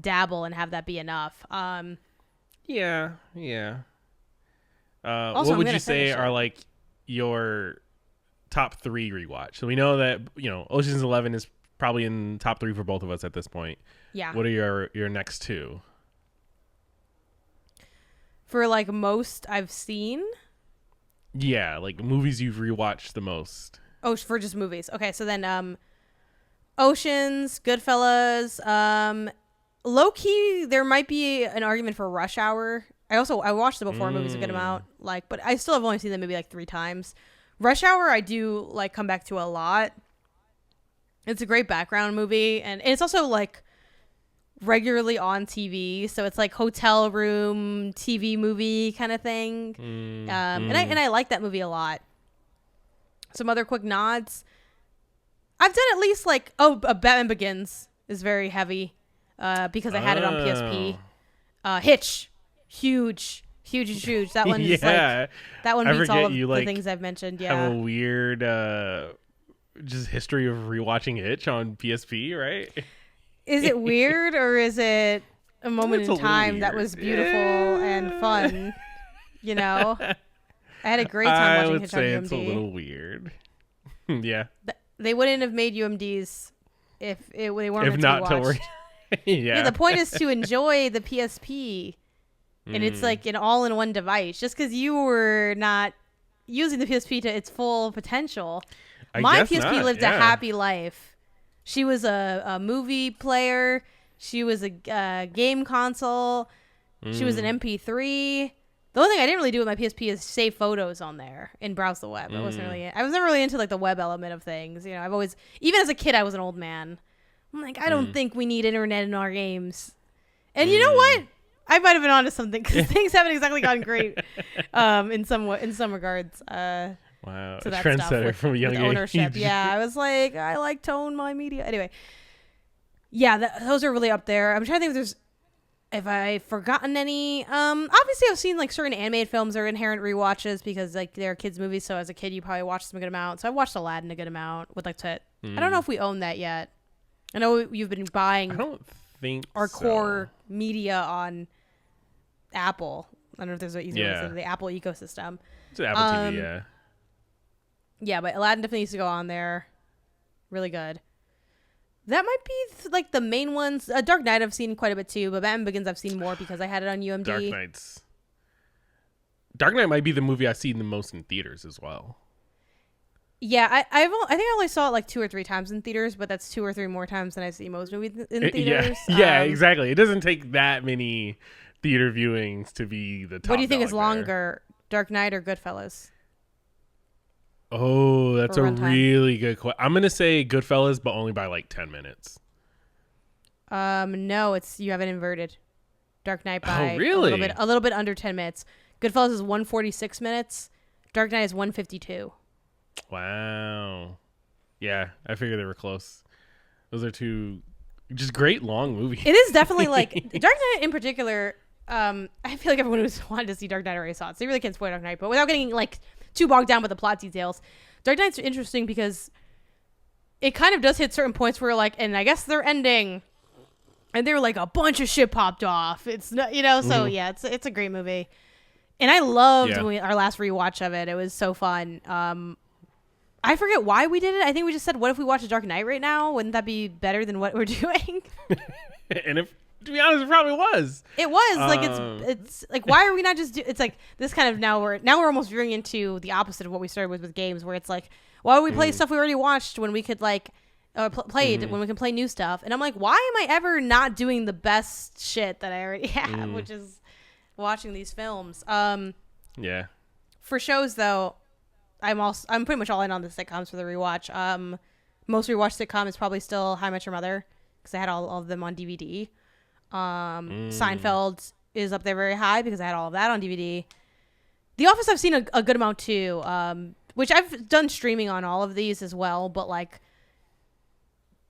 dabble and have that be enough. Yeah. Also, what would you say are like your top 3 rewatch? So we know that Ocean's 11 is probably in top 3 for both of us at this point. Yeah. What are your next 2? For like most I've seen? Yeah, like movies you've rewatched the most. Oh, for just movies. Okay, so then Oceans, Goodfellas, low key there might be an argument for Rush Hour. I watched the before movies a good amount, but I still have only seen them maybe like 3 times. Rush Hour I do like come back to a lot. It's a great background movie, and it's also like regularly on TV, so it's like hotel room TV movie kind of thing. And I like that movie a lot. Some other quick nods. I've done at least like Batman Begins is very heavy because I had it on PSP. Hitch, huge. That one is like that one beats all of the things I've mentioned. Yeah, have a weird just history of rewatching Hitch on PSP, right? Is it weird, or is it a moment in time that was beautiful and fun? I had a great time watching Hitch on UMD. I would say it's a little weird. Yeah. They wouldn't have made UMDs if they weren't if not to worry. Yeah. The point is to enjoy the PSP, and it's like an all-in-one device. Just because you were not using the PSP to its full potential, my PSP lived a happy life. She was a movie player. She was a game console. She was an MP3. The only thing I didn't really do with my PSP is save photos on there and browse the web. I was never really into like the web element of things. You know, I've always, even as a kid, I was an old man. I'm like, I don't think we need internet in our games. And you know what? I might have been onto something because things haven't exactly gone great in some regards. Wow, to that trendsetter from a young age. Ownership. Yeah, I was like, I like to own my media. Anyway, yeah, those are really up there. I'm trying to think if I've forgotten any. Obviously, I've seen like certain animated films are inherent rewatches because like they're kids' movies. So as a kid, you probably watched them a good amount. So I watched Aladdin a good amount with like I don't know if we own that yet. I know you've been buying. I don't think our core media on Apple. I don't know if there's an easier way to say the Apple ecosystem. It's Apple TV, yeah. Yeah, but Aladdin definitely needs to go on there. Really good. That might be like the main ones. Dark Knight I've seen quite a bit too, but Batman Begins I've seen more because I had it on UMD. Dark Knight might be the movie I've seen the most in theaters as well. Yeah, I think I only saw it like 2 or 3 times in theaters, but that's 2 or 3 more times than I see most movies in theaters. Yeah, exactly. It doesn't take that many theater viewings to be the top. What do you think is there. longer, Dark Knight or Goodfellas? Oh, that's a really good question. I'm gonna say Goodfellas, but only by like 10 minutes. No, you have it inverted. Dark Knight by a little bit under 10 minutes. Goodfellas is 146 minutes. Dark Knight is 152. Wow. Yeah, I figured they were close. Those are 2 just great long movies. It is definitely like Dark Knight in particular. I feel like everyone who's wanted to see Dark Knight already saw it, so you really can't spoil Dark Knight. But without getting like too bogged down with the plot details, Dark Knight's interesting because it kind of does hit certain points where like, and I guess they're ending, and they're like a bunch of shit popped off. It's not, so yeah, it's a great movie, and I loved our last rewatch of it. It was so fun. I forget why we did it. I think we just said, what if we watch The Dark Knight right now? Wouldn't that be better than what we're doing? And if, to be honest, it probably was. It was like it's like, why are we not just it's like this kind of now we're almost veering into the opposite of what we started with games, where it's like, why would we play stuff we already watched when we could like played when we can play new stuff? And I'm like, why am I ever not doing the best shit that I already have, which is watching these films? Yeah. For shows though, I'm pretty much all in on the sitcoms for the rewatch. Most rewatch sitcom is probably still How I Met Your Mother because I had all of them on DVD. Seinfeld is up there very high because I had all of that on DVD. The Office I've seen a good amount too, which I've done streaming on all of these as well. But like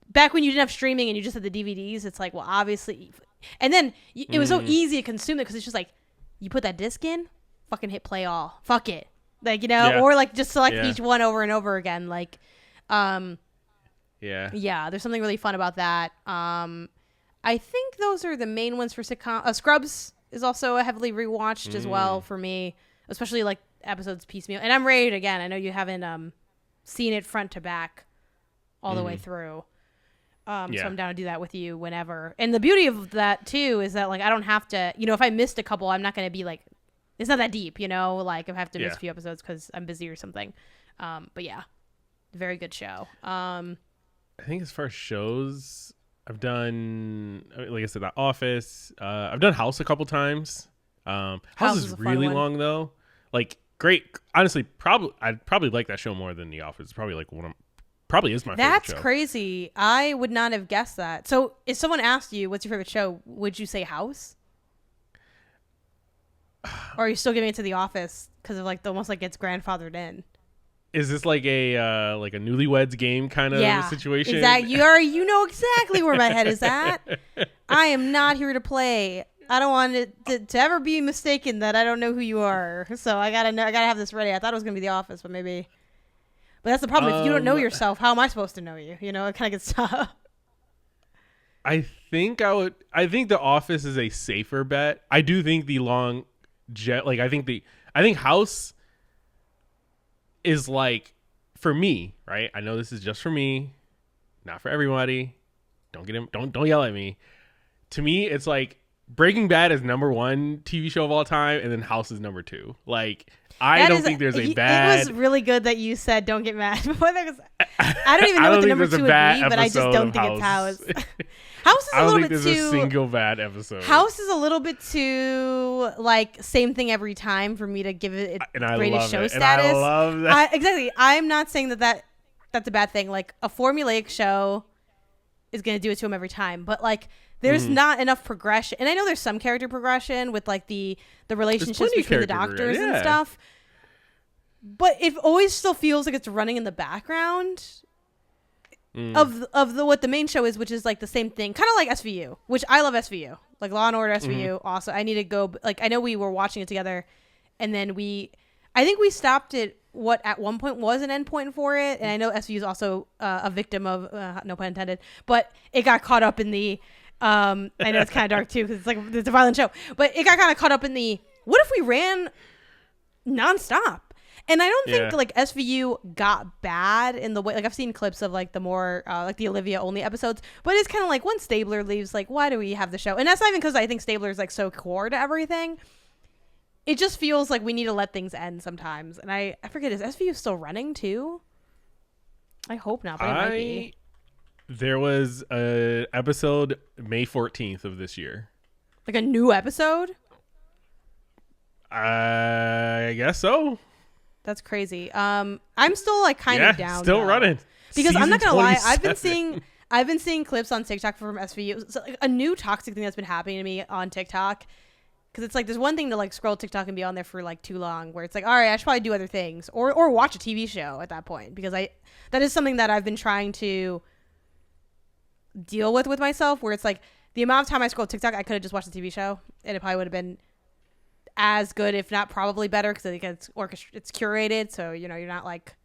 back when you didn't have streaming and you just had the DVDs, it's like, well, obviously, and then it was so easy to consume it because it's just like you put that disc in, fucking hit play all, fuck it. Like, or like just select each one over and over again. Like, there's something really fun about that. I think those are the main ones for sitcom. Scrubs is also a heavily rewatched as well for me, especially like episodes piecemeal. And I'm rated again. I know you haven't seen it front to back all the way through. So I'm down to do that with you whenever. And the beauty of that too is that like I don't have to, if I missed a couple, I'm not going to be like, it's not that deep, like if I have to miss a few episodes because I'm busy or something. But yeah, very good show. I think as far as shows, I've done, like I said, The Office. I've done House a couple times. House is really long though. Like great. Honestly, I'd probably like that show more than The Office. It's probably like probably is my favorite show. That's crazy. I would not have guessed that. So if someone asked you, what's your favorite show? Would you say House? Or are you still giving it to The Office because of like almost like it's grandfathered in? Is this like a newlyweds game kind of situation? Exactly. You know exactly where my head is at. I am not here to play. I don't want it to ever be mistaken that I don't know who you are. So I gotta have this ready. I thought it was gonna be The Office, but maybe. But that's the problem. If you don't know yourself, how am I supposed to know you? It kind of gets tough. I think The Office is a safer bet. I do think the long jet, like I think House is like, for me, right? I know this is just for me, not for everybody. Don't yell at me. To me, it's like Breaking Bad is #1 TV show of all time, and then House is #2. Like I don't think there's a bad. It was really good that you said don't get mad. I don't even know what the number 2 would be, but I just don't think it's House. House is I a don't little think bit there's too. a single bad episode. House is a little bit too like same thing every time for me to give it greatest show status. And I love that. Exactly. I'm not saying that's a bad thing. Like a formulaic show is going to do it to him every time, but like there's not enough progression. And I know there's some character progression with like the relationships between the doctors and stuff, but it always still feels like it's running in the background of what the main show is, which is like the same thing, kind of like SVU, which I love SVU, like Law and Order SVU. Also, I need to go. Like I know we were watching it together, and then I think we stopped it. What at one point was an endpoint for it, and I know SVU is also a victim of no pun intended, but it got caught up in the. I know it's kind of dark too because it's a violent show, but it got kind of caught up in the. What if we ran nonstop? And I don't think like SVU got bad in the way, like I've seen clips of like the more like the Olivia only episodes, but it's kind of like when Stabler leaves, like why do we have the show? And that's not even because I think Stabler is like so core to everything. It just feels like we need to let things end sometimes. And I forget, is SVU still running too? I hope not, but it might be. There was a episode May 14th of this year. Like a new episode? I guess so. That's crazy. I'm still like kind of down. Still though. running. Because Season I'm not gonna lie, 27. I've been seeing clips on TikTok from SVU. So, like, a new toxic thing that's been happening to me on TikTok. Because it's like there's one thing to like scroll TikTok and be on there for like too long, where it's like, all right, I should probably do other things or watch a TV show at that point, because that is something that I've been trying to deal with myself, where it's like the amount of time I scroll TikTok, I could have just watched a TV show and it probably would have been as good, if not probably better, because I think it's curated, so you know you're not like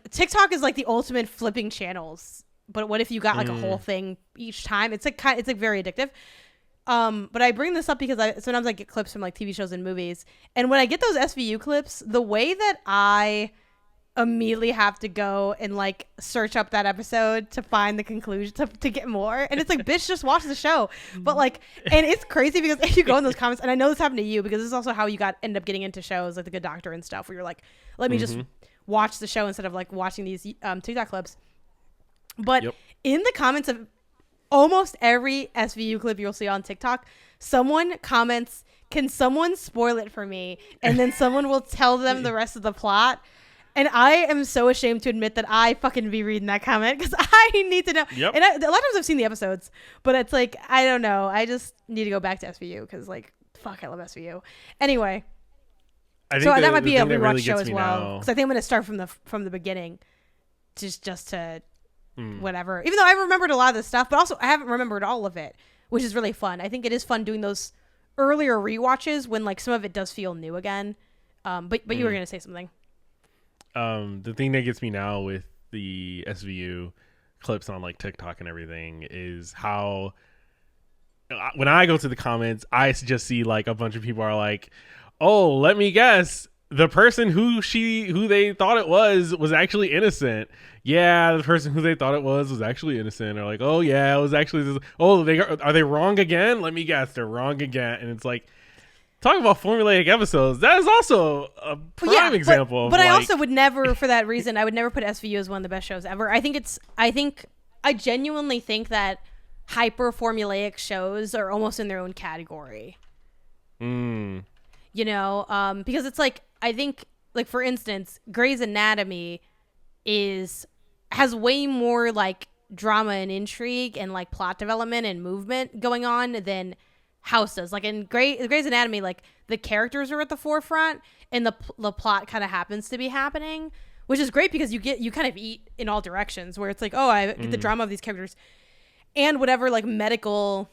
TikTok is like the ultimate flipping channels. But what if you got like a whole thing each time? It's like very addictive. But I bring this up because sometimes I get clips from like TV shows and movies, and when I get those SVU clips, the way that I immediately have to go and like search up that episode to find the conclusion to get more, and it's like, bitch, just watch the show. But like, and it's crazy because if you go in those comments, and I know this happened to you because this is also how you end up getting into shows like The Good Doctor and stuff, where you're like, let me just watch the show instead of like watching these TikTok clips. But in the comments of almost every SVU clip you'll see on TikTok, someone comments, can someone spoil it for me? And then someone will tell them the rest of the plot. And I am so ashamed to admit that I fucking be reading that comment because I need to know. And a lot of times I've seen the episodes, but it's like, I don't know. I just need to go back to SVU because like, fuck, I love SVU. Anyway. So that might be a rewatch really show as well. Because I think I'm going to start from the beginning just to whatever. Even though I remembered a lot of this stuff, but also I haven't remembered all of it, which is really fun. I think it is fun doing those earlier rewatches when like some of it does feel new again. But you were going to say something. The thing that gets me now with the SVU clips on like TikTok and everything is how when I go to the comments, I just see like a bunch of people are like, oh, let me guess, the person who they thought it was actually innocent. Yeah, the person who they thought it was actually innocent. Or like, oh yeah, it was actually this. Oh, are they wrong again? Let me guess, they're wrong again. And it's like, talking about formulaic episodes, that is also a prime example. But I also would never, for that reason, I would never put SVU as one of the best shows ever. I genuinely think that hyper formulaic shows are almost in their own category. You know, because it's like, I think, like for instance, Grey's Anatomy has way more like drama and intrigue and like plot development and movement going on than House does. Like in Grey's Anatomy, like the characters are at the forefront and the plot kind of happens to be happening, which is great because you kind of eat in all directions, where it's like, oh, I get the drama of these characters and whatever like medical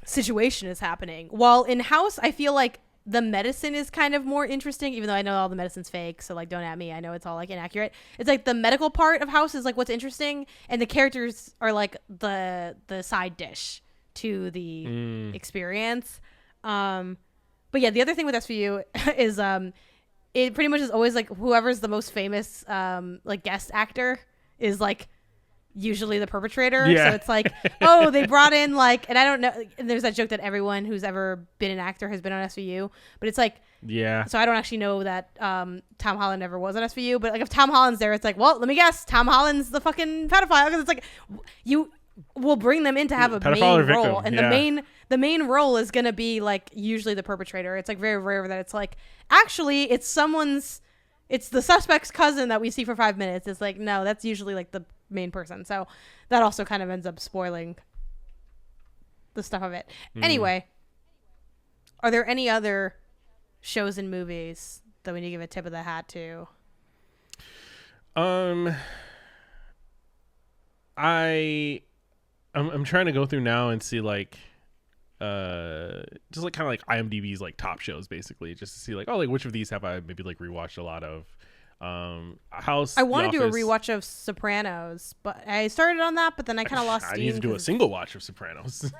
situation is happening. While in House, I feel like the medicine is kind of more interesting, even though I know all the medicine's fake, so like don't at me, I know it's all like inaccurate. It's like the medical part of House is like what's interesting, and the characters are like the side dish to the experience. But yeah, the other thing with SVU is it pretty much is always like whoever's the most famous like guest actor is like usually the perpetrator. So it's like, oh, they brought in like, and I don't know, and there's that joke that everyone who's ever been an actor has been on SVU, but it's like, so I don't actually know that Tom Holland ever was on SVU, but like if Tom Holland's there, it's like, well, let me guess, Tom Holland's the fucking pedophile, because it's like will bring them in to have a Pedophile main role, victim, and yeah. the main role is going to be like usually the perpetrator. It's like very rare that it's like actually it's the suspect's cousin that we see for 5 minutes. It's like no, that's usually like the main person. So that also kind of ends up spoiling the stuff of it. Anyway, are there any other shows and movies that we need to give a tip of the hat to? I'm trying to go through now and see like just like kind of like IMDb's like top shows basically, just to see like, oh, like which of these have I maybe like rewatched a lot of. House. I want to do a rewatch of Sopranos, but I started on that, but then I kind of lost steam. I need to do a single watch of Sopranos.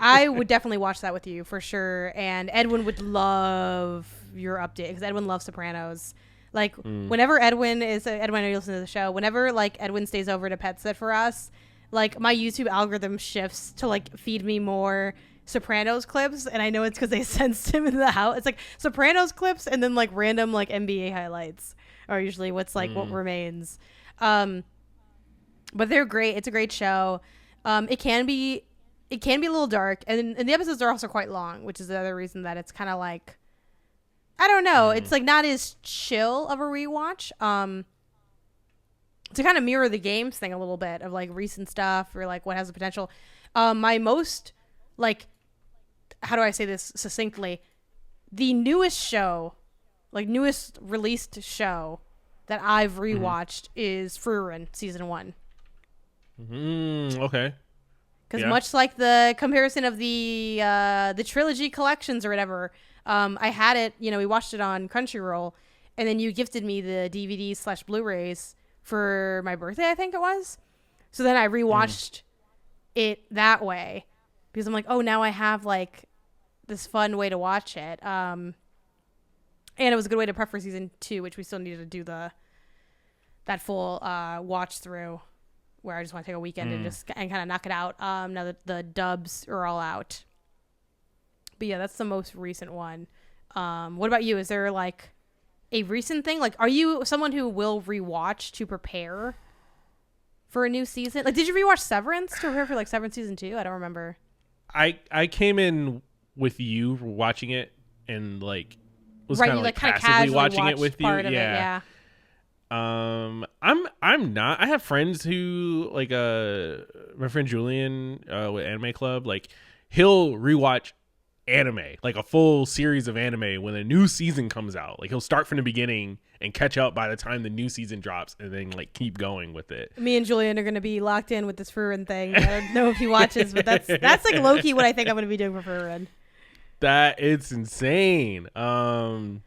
I would definitely watch that with you for sure, and Edwin would love your update because Edwin loves Sopranos. Like whenever Edwin, I know you listen to the show. Whenever like Edwin stays over to pet sit for us, like my YouTube algorithm shifts to like feed me more Sopranos clips, and I know it's because they sensed him into the house. It's like Sopranos clips and then like random like NBA highlights are usually what's like what remains. But they're great. It's a great show. It can be a little dark, and the episodes are also quite long, which is the other reason that it's kind of like, I don't know, it's like not as chill of a rewatch. To kind of mirror the games thing a little bit of like recent stuff or like what has the potential. My most like, how do I say this succinctly? The newest released show that I've rewatched is Reread season 1. Okay. Because much like the comparison of the trilogy collections or whatever, I had it. We watched it on Crunchyroll, and then you gifted me the DVDs/Blu-rays for my birthday, I think it was. So then I rewatched it that way because I'm like, oh, now I have like this fun way to watch it. And it was a good way to prep for season 2, which we still needed to do that full watch through, where I just want to take a weekend and kind of knock it out. Now that the dubs are all out. But yeah, that's the most recent one. What about you? Is there like a recent thing? Like, are you someone who will rewatch to prepare for a new season? Like, did you rewatch Severance to prepare for like Severance season 2? I don't remember. I came in with you watching it and like was right, kind of like passively casually watching it with you. Yeah. I'm not. I have friends who like my friend Julian with Anime Club, like he'll rewatch anime, like a full series of anime when a new season comes out. Like he'll start from the beginning and catch up by the time the new season drops, and then like keep going with it. Me and Julian are gonna be locked in with this Furin thing. I don't know if he watches, but that's like low key what I think I'm gonna be doing for Furin. That it's insane. I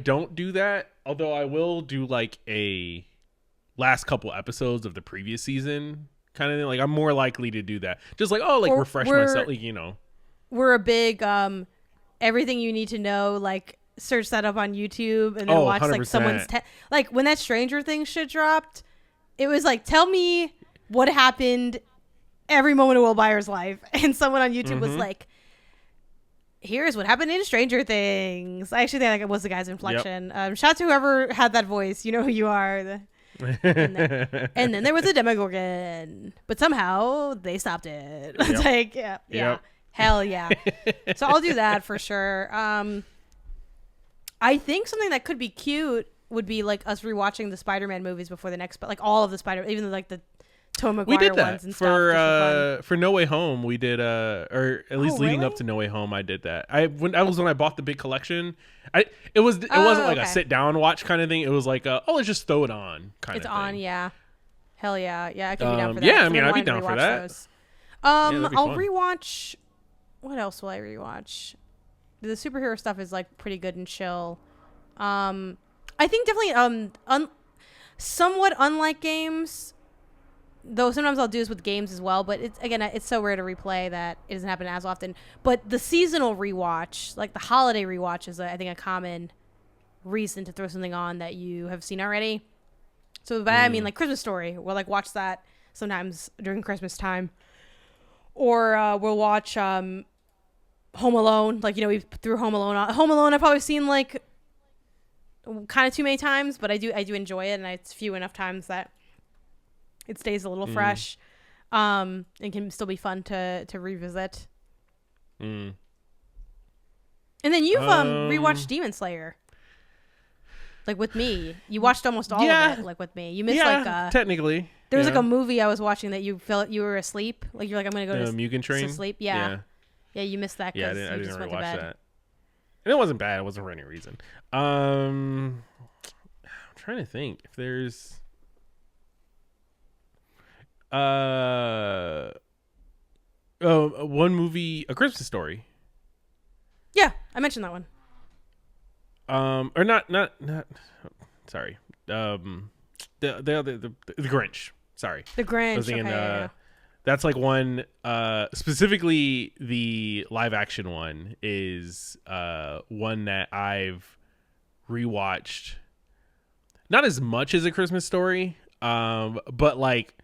don't do that, although I will do like a last couple episodes of the previous season kind of thing. Like I'm more likely to do that, just like refresh myself, like we're a big everything you need to know, like search that up on YouTube and then watch 100%. like someone's like when that Stranger Things shit dropped, it was like, tell me what happened every moment of Will Byers' life, and someone on YouTube was like, here's what happened in Stranger Things. I actually think it was the guy's inflection. Shout out to whoever had that voice. You know who you are. And then there was a Demogorgon, but somehow they stopped it. It's like, yeah. Hell yeah. So I'll do that for sure. I think something that could be cute would be like us rewatching the Spider-Man movies before the next, but like all of the even like the Tom Maguire ones and stuff. For No Way Home, we did or at least leading up to No Way Home, I did that. When I bought the big collection. It wasn't like a sit down watch kind of thing. It was like let's just throw it on kind of thing. It's on, yeah. Hell yeah. Yeah, I could be down for that. Yeah, I mean, I'd be down for that. Those. I'll rewatch. What else will I rewatch? The superhero stuff is like pretty good and chill. I think definitely somewhat unlike games, though sometimes I'll do this with games as well, but it's so rare to replay that it doesn't happen as often. But the seasonal rewatch, like the holiday rewatch, is I think a common reason to throw something on that you have seen already. So by that I mean like Christmas Story. We'll like watch that sometimes during Christmas time. Or we'll watch Home Alone. Like, we threw Home Alone on. Home Alone I've probably seen like kind of too many times, but I do enjoy it, and it's few enough times that it stays a little fresh. It can still be fun to revisit. Mm. And then you've rewatched Demon Slayer. Like with me. You watched almost all of it, like with me. You missed technically. There was like a movie I was watching that you felt you were asleep. Like you're like, I'm gonna go to Mugen Train to sleep. Yeah. Yeah, you missed that because I you didn't just went rewatch to bed. that. And it wasn't bad. It wasn't for any reason. I'm trying to think if there's one movie, A Christmas Story. Yeah, I mentioned that one. Or not. Sorry. The Grinch. Sorry. The Grinch. I was thinking, yeah. That's like one. Specifically, the live action one is one that I've rewatched. Not as much as A Christmas Story, but like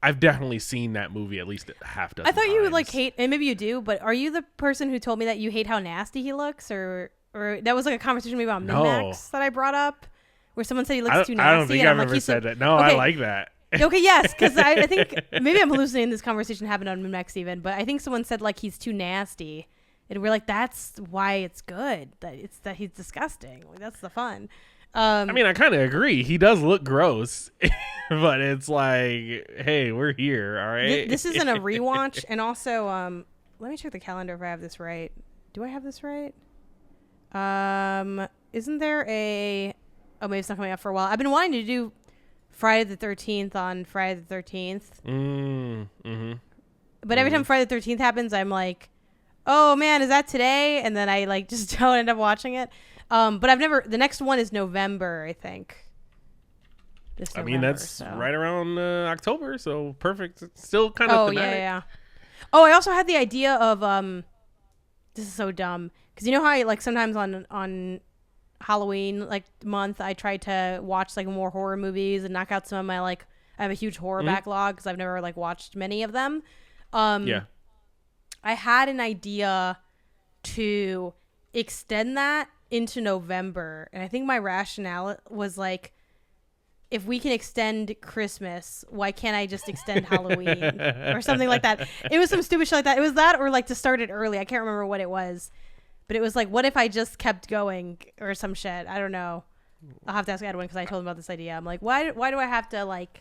I've definitely seen that movie at least a half dozen I thought times. you would like hate, and maybe you do, but are you the person who told me that you hate how nasty he looks, or that was like a conversation maybe about Min-Max that I brought up, where someone said he looks too nasty? I don't think I've ever said that. No, okay. I like that. Okay, yes, because I think maybe I'm hallucinating. This conversation happened on Min-Max even, but I think someone said like he's too nasty, and we're like, that's why it's good. That he's disgusting. Like that's the fun. I mean, I kind of agree. He does look gross, but it's like, hey, we're here, all right? This isn't a rewatch, and also, let me check the calendar if I have this right. Do I have this right? Isn't there a? Oh, maybe it's not coming out for a while. I've been wanting to do Friday the 13th on Friday the 13th. But every time Friday the 13th happens, I'm like, oh man, is that today? And then I like just don't end up watching it. But I've never. The next one is November, I think. I mean, that's right around October, so perfect. It's still kind of thematic. Yeah. Oh, I also had the idea of this is so dumb because you know how like sometimes on Halloween like month I try to watch like more horror movies and knock out some of my like I have a huge horror backlog because I've never like watched many of them. I had an idea to extend that into November, and I think my rationale was like, if we can extend Christmas, why can't I just extend Halloween or something like that? It was some stupid shit like that. It was that or like to start it early. I can't remember what it was, but it was like, what if I just kept going or some shit? I don't know. I'll have to ask Edwin because I told him about this idea. I'm like, why do I have to like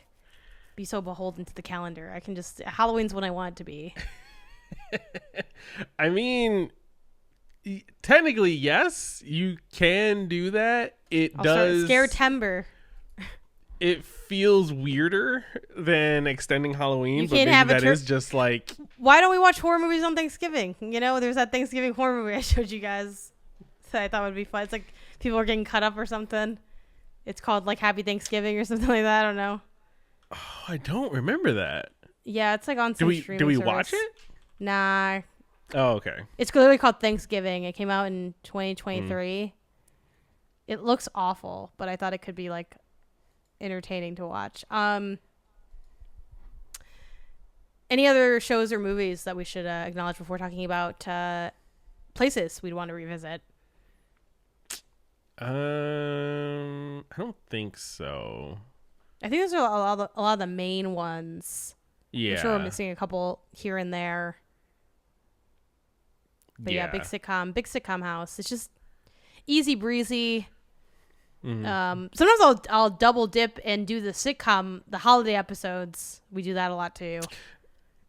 be so beholden to the calendar? I can just Halloween's when I want it to be. I mean, technically, yes, you can do that. I'll does Scare-tember. It feels weirder than extending Halloween, but maybe that is just like... Why don't we watch horror movies on Thanksgiving? You know, there's that Thanksgiving horror movie I showed you guys that I thought would be fun. It's like people are getting cut up or something. It's called like Happy Thanksgiving or something like that. I don't know. Oh, I don't remember that. Yeah, it's like on some streaming Do we service. watch it? Nah. Oh, okay. It's literally called Thanksgiving. It came out in 2023. It looks awful, but I thought it could be like entertaining to watch. Any other shows or movies that we should acknowledge before talking about places we'd want to revisit? I don't think so. I think those are a lot of the main ones. Yeah. I'm sure we're missing a couple here and there. But yeah, big sitcom house. It's just easy breezy. Sometimes I'll double dip and do the holiday episodes. We do that a lot too.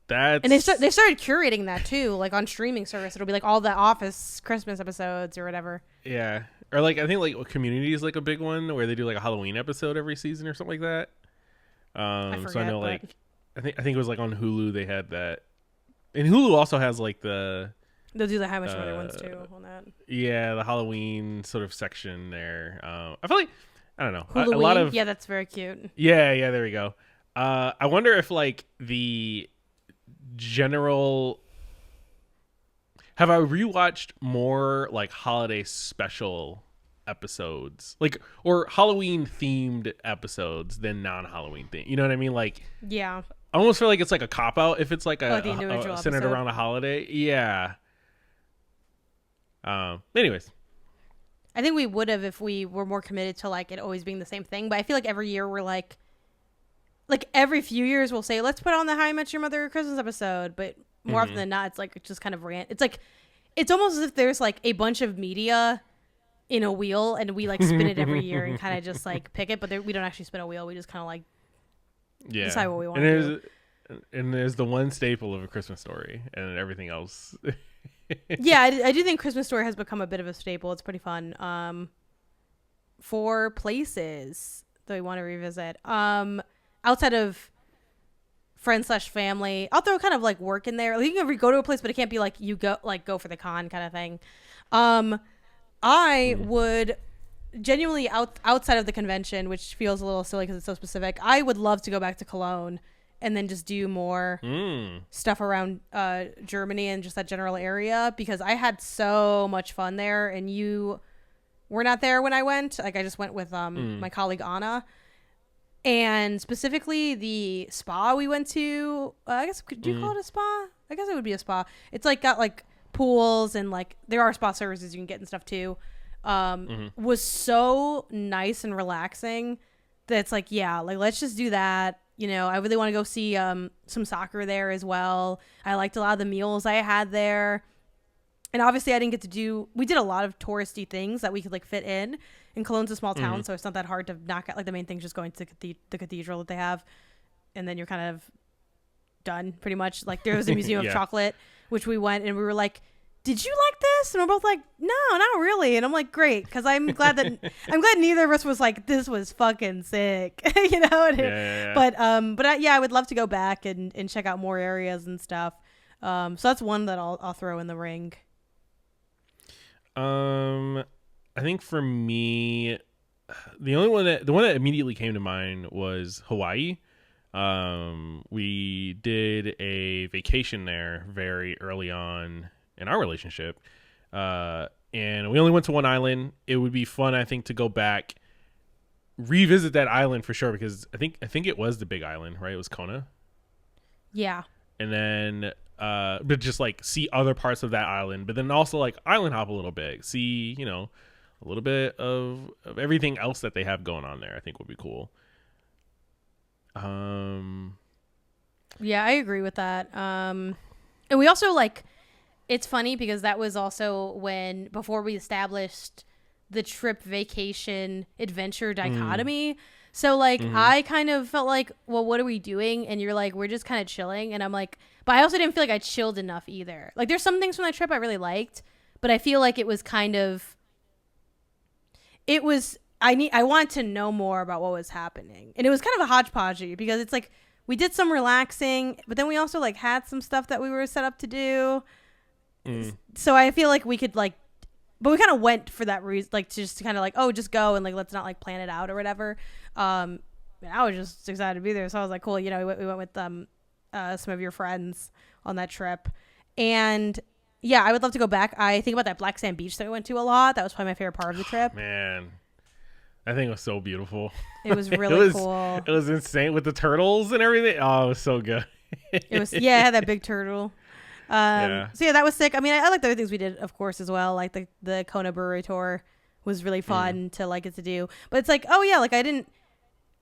And they started curating that too, like on streaming service. It'll be like all the Office Christmas episodes or whatever. Yeah, or like I think like Community is like a big one where they do like a Halloween episode every season or something like that. I forget, so I know like I think it was like on Hulu they had that, and Hulu also has like they'll do the How Much Money ones too on that. Yeah, the Halloween sort of section there. I feel like I don't know Halloween? a lot of that's very cute. Yeah, there we go. I wonder if like the general have I rewatched more like holiday special episodes like or Halloween themed episodes than non-Halloween themed, you know what I mean? Like yeah, I almost feel like it's like a cop-out if it's like the centered around a holiday. Yeah. Anyways, I think we would have if we were more committed to like it always being the same thing, but I feel like every year we're like like every few years we'll say, let's put on the How I Met Your Mother Christmas episode, but more often than not, it's like, it's just kind of it's like, it's almost as if there's like a bunch of media in a wheel and we like spin it every year and kind of just like pick it, but we don't actually spin a wheel. We just kind of like decide what we want to do. And there's the one staple of A Christmas Story and everything else. Yeah, I do think Christmas Story has become a bit of a staple. It's pretty fun. For places that we want to revisit, outside of friends/family, I'll throw kind of like work in there. Like, you can go to a place, but it can't be like you go for the con kind of thing. I would genuinely outside of the convention, which feels a little silly because it's so specific. I would love to go back to Cologne and then just do more stuff around Germany and just that general area, because I had so much fun there, and you were not there when I went. Like, I just went with my colleague Anna, and specifically the spa we went to. I guess, could you call it a spa? I guess it would be a spa. It's like got like pools and like there are spa services you can get and stuff too. Was so nice and relaxing that it's like, yeah, like let's just do that. You know, I really want to go see some soccer there as well. I liked a lot of the meals I had there. And obviously I didn't get to we did a lot of touristy things that we could like fit in. And Cologne's a small town, so it's not that hard to knock out. Like, the main thing is just going to the cathedral that they have. And then you're kind of done pretty much. Like, there was a museum of chocolate, which we went and we were like, did you like this? And we're both like, no, not really. And I'm like, great, because I'm glad neither of us was like, this was fucking sick, you know. Yeah. But I would love to go back and check out more areas and stuff. So that's one that I'll throw in the ring. I think for me, the one that immediately came to mind was Hawaii. We did a vacation there very early on in our relationship, and we only went to one island. It would be fun, I think, to go back, revisit that island for sure, because I think it was the big island, right? It was Kona. Yeah. And then but just like see other parts of that island, but then also like island hop a little bit, see, you know, a little bit of everything else that they have going on there. I think would be cool. Yeah, I agree with that. And we also like, it's funny because that was also before we established the trip vacation adventure dichotomy. So like I kind of felt like, well, what are we doing? And you're like, we're just kind of chilling. And I'm like, but I also didn't feel like I chilled enough either. Like, there's some things from that trip I really liked, but I feel like it was kind of, I want to know more about what was happening. And it was kind of a hodgepodge because it's like, we did some relaxing, but then we also like had some stuff that we were set up to do. So I feel like we could like, but we kind of went for that reason, like to just kind of like, oh, just go and like, let's not like plan it out or whatever. I was just excited to be there. So I was like, cool. You know, we went with some of your friends on that trip. And yeah, I would love to go back. I think about that black sand beach that we went to a lot. That was probably my favorite part of the trip. Man, that thing was so beautiful. It was really cool. It was insane with the turtles and everything. Oh, it was so good. It was, yeah, it had that big turtle. So yeah, that was sick. I mean, I like the other things we did, of course, as well. Like the Kona brewery tour was really fun to like get to do. But it's like, oh yeah, like I didn't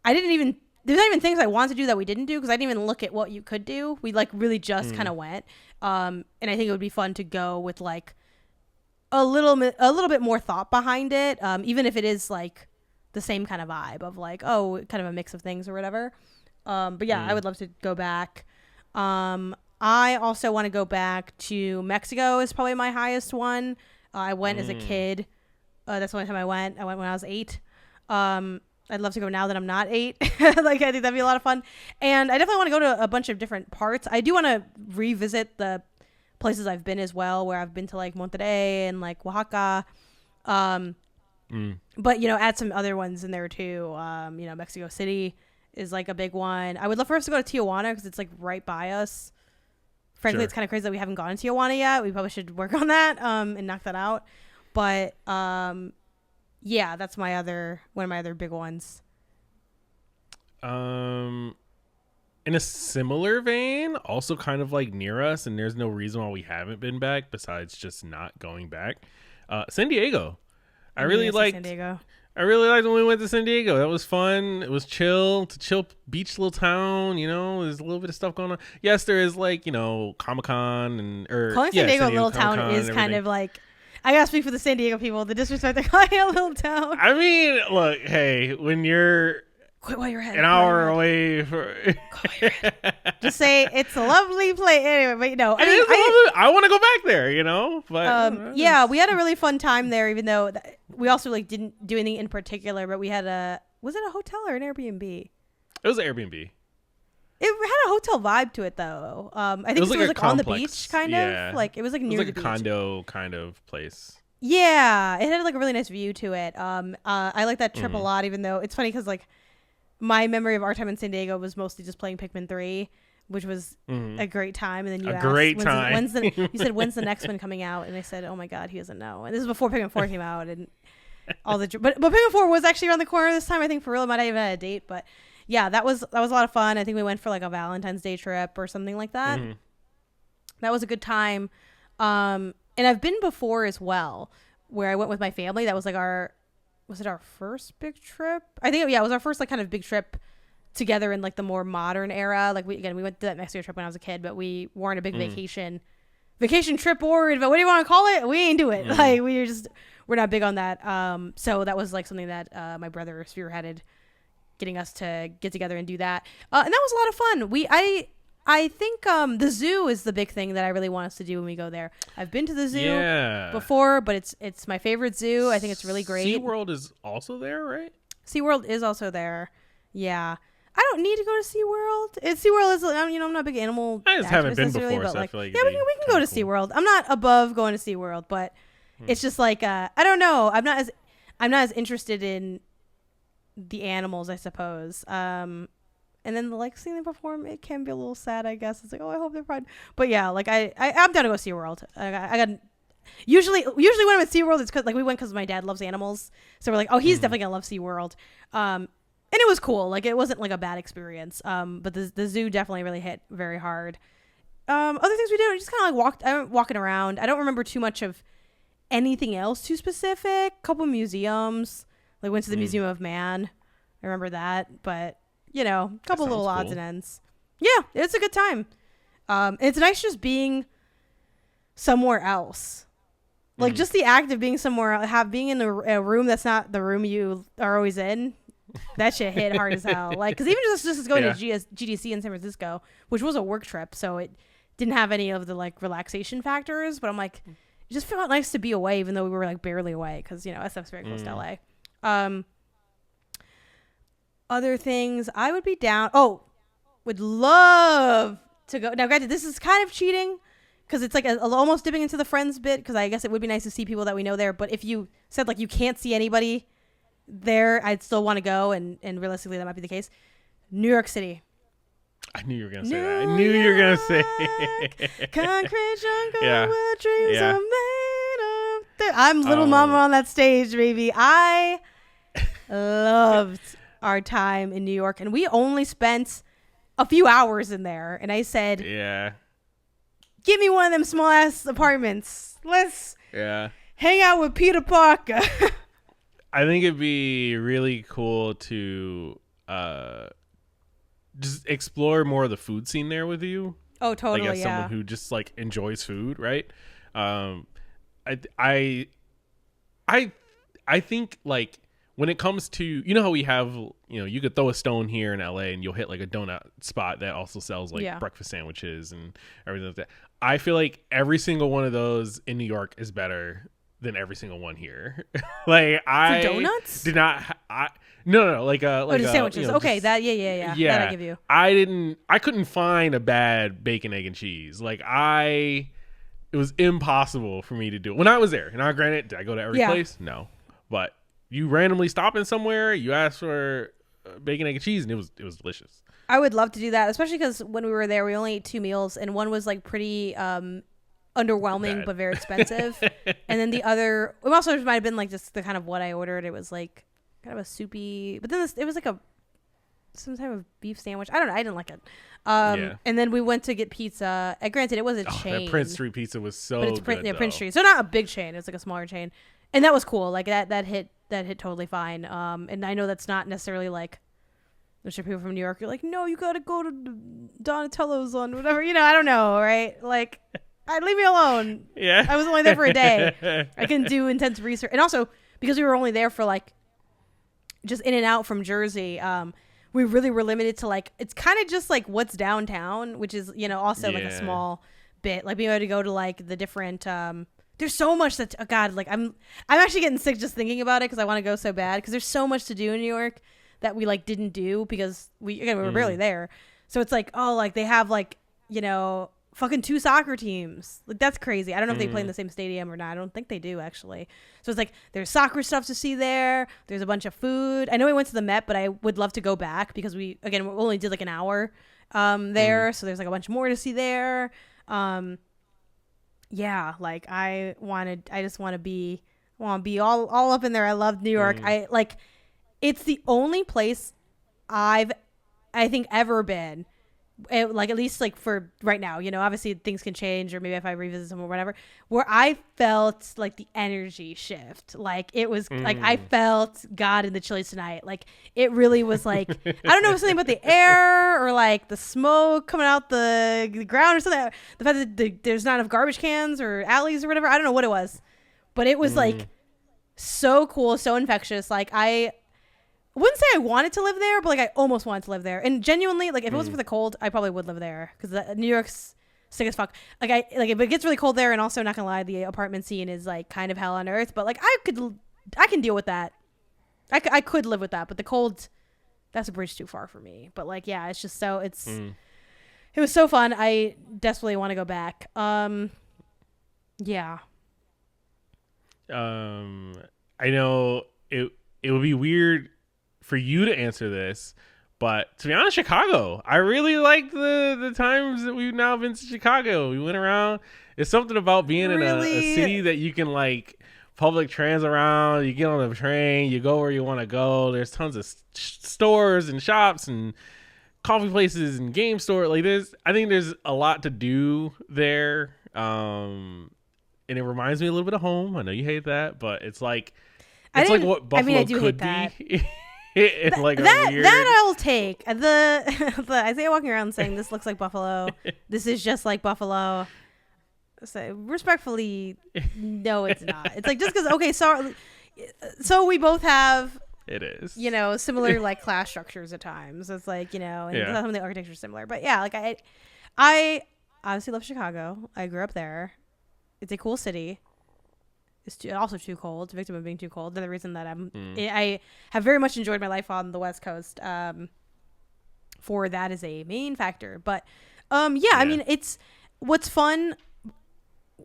even, there's not even things I wanted to do that we didn't do because I didn't even look at what you could do. We like really just kind of went. And I think it would be fun to go with like a little bit more thought behind it, even if it is like the same kind of vibe of like, oh, kind of a mix of things or whatever. But yeah, I would love to go back. I also want to go back to Mexico is probably my highest one. I went as a kid. That's the only time I went. I went when I was 8. I'd love to go now that I'm not 8. Like, I think that'd be a lot of fun. And I definitely want to go to a bunch of different parts. I do want to revisit the places I've been as well, where I've been to like Monterrey and like Oaxaca. But, you know, add some other ones in there too. You know, Mexico City is like a big one. I would love for us to go to Tijuana because it's like right by us. Frankly, It's kind of crazy that we haven't gone to Tijuana yet. We probably should work on that and knock that out. But yeah, that's one of my other big ones. In a similar vein, also kind of like near us, and there's no reason why we haven't been back besides just not going back. San Diego. I really liked I really liked when we went to San Diego. That was fun. It was chill. It's a chill beach little town, you know. There's a little bit of stuff going on. Yes, there is like, you know, Comic-Con calling San Diego a little town is kind of like, I gotta speak for the San Diego people. The disrespect they're calling it a little town. I mean, look, hey, when you're quit while you're ahead. An hour away. Just say it's a lovely place. Anyway, but no, I want to go back there, you know. But yeah, we had a really fun time there. Even though we also like didn't do anything in particular, but we had was it a hotel or an Airbnb? It was an Airbnb. It had a hotel vibe to it, though. I think it was like on the beach, kind of. Like it was like near the beach. It was like a condo kind of place. Yeah, it had like a really nice view to it. I like that trip a lot, even though it's funny because like my memory of our time in San Diego was mostly just playing Pikmin 3, which was a great time. And then you asked, you said, when's the next one coming out? And I said, oh my God, he doesn't know. And this is before Pikmin 4 came out, and all the but Pikmin 4 was actually around the corner this time. I think for real, it might not even have a date, but yeah, that was a lot of fun. I think we went for like a Valentine's Day trip or something like that. That was a good time. And I've been before as well, where I went with my family. That was like was it our first big trip? I think, it was our first like kind of big trip together in like the more modern era. Like we went to that Mexico trip when I was a kid, but we weren't a big vacation trip or what do you want to call it? We ain't do it. Like we're not big on that. So that was like something that my brother spearheaded, getting us to get together and do that. And that was a lot of fun. I think the zoo is the big thing that I really want us to do when we go there. I've been to the zoo before, but it's my favorite zoo. I think it's really great. SeaWorld is also there, right? SeaWorld is also there. Yeah. I don't need to go to SeaWorld. SeaWorld is, I'm not a big animal. I just haven't been before, so I feel like we can go to SeaWorld. I'm not above going to SeaWorld, but it's just like I don't know. I'm not as interested in the animals, I suppose. And then like seeing them perform, it can be a little sad, I guess. It's like, oh, I hope they're fine. But yeah, like I'm down to go SeaWorld. I got usually when I'm at SeaWorld, it's because like we went because my dad loves animals, so we're like, oh, he's definitely gonna love SeaWorld. And it was cool. Like it wasn't like a bad experience. But the zoo definitely really hit very hard. Other things we did, we just kind of like walking around. I don't remember too much of anything else too specific. Couple museums, like went to the Museum of Man. I remember that, but. You know, a couple little odds and ends. Yeah, it's a good time. It's nice just being somewhere else. Like just the act of being somewhere, being in a room that's not the room you are always in. That shit hit hard as hell. Like, because even just going to GDC in San Francisco, which was a work trip, so it didn't have any of the like relaxation factors. But I'm like, it just felt nice to be away, even though we were like barely away, because you know SF's very close to LA. Other things I would be down. Oh, would love to go. Now, granted, this is kind of cheating because it's like almost dipping into the friends bit, because I guess it would be nice to see people that we know there. But if you said like you can't see anybody there, I'd still want to go, and realistically that might be the case. New York City. I knew you were gonna say that. I knew you were gonna say concrete jungle where dreams are made of. I'm little mama on that stage, baby. I loved our time in New York, and we only spent a few hours in there, and I said, give me one of them small ass apartments. Let's hang out with Peter Parker. I think it'd be really cool to just explore more of the food scene there with you. Oh, totally. Like as someone who just like enjoys food, right? I think like when it comes to, you know how we have, you could throw a stone here in LA and you'll hit like a donut spot that also sells like breakfast sandwiches and everything like that. I feel like every single one of those in New York is better than every single one here. Like for donuts? Did not. No. Like just sandwiches. Okay, that yeah. That I give you. I couldn't find a bad bacon, egg, and cheese. Like it was impossible for me to do it when I was there. Now, granted, did I go to every place? No, but. You randomly stop in somewhere, you ask for bacon, egg, and cheese, and it was delicious. I would love to do that, especially because when we were there, we only ate 2 meals, and one was like pretty underwhelming but very expensive. And then the other, it also might have been like just the kind of what I ordered. It was like kind of a soupy, but then it was like some type of beef sandwich. I don't know. I didn't like it. And then we went to get pizza. Granted, it was a chain. That Prince Street pizza was so good. Prince Street. So not a big chain. It was like a smaller chain. and that was cool. Like that hit totally fine. And I know that's not necessarily like, there's sure people from New York are like, no, you gotta go to Donatello's on whatever, I don't know, right? Like, leave me alone. Yeah, I was only there for a day. I can do intense research, and also because we were only there for like just in and out from Jersey, we really were limited to like, it's kind of just like what's downtown, which is also like a small bit, like being able to go to like the different there's so much that God, like I'm actually getting sick just thinking about it because I want to go so bad, because there's so much to do in New York that we like didn't do because we were barely there. So it's like, oh, like they have like fucking 2 soccer teams. Like that's crazy. I don't know if they play in the same stadium or not. I don't think they do actually. So it's like there's soccer stuff to see there. There's a bunch of food. I know we went to the Met, but I would love to go back because we only did like an hour there. So there's like a bunch more to see there. Yeah, like I just want to be all up in there. I love New York. It's the only place I think ever been, like at least like for right now, obviously things can change, or maybe if I revisit some or whatever, where I felt like the energy shift. Like it was like I felt God in the Chili's tonight. Like it really was like, I don't know if it's something about the air or like the smoke coming out the ground or something. The fact that there's not enough garbage cans or alleys or whatever. I don't know what it was, but it was like so cool, so infectious. Like I wouldn't say I wanted to live there, but like I almost wanted to live there. And genuinely, like if it wasn't for the cold, I probably would live there, because New York's sick as fuck. Like if it gets really cold there, and also not gonna lie, the apartment scene is like kind of hell on earth. But like I can deal with that. I could live with that. But the cold, that's a bridge too far for me. But like yeah, it's just it was so fun. I desperately want to go back. Yeah. I know it would be weird for you to answer this, but to be honest, Chicago. I really like the times that we've now been to Chicago. We went around. It's something about being in a city that you can like public trans around. You get on the train, you go where you want to go. There's tons of stores and shops and coffee places and game store. Like I think there's a lot to do there. And it reminds me a little bit of home. I know you hate that, but it's like what Buffalo could be. That I'll take. The Isaiah walking around saying this looks like Buffalo. This is just like Buffalo. So respectfully, no, it's not. It's like just because so we both have. It is. Similar like class structures at times. It's like and some of the architecture is similar. But yeah, like I obviously love Chicago. I grew up there. It's a cool city. It's also too cold. Victim of being too cold. Another reason that I have very much enjoyed my life on the West Coast. For that is a main factor. But I mean, it's what's fun.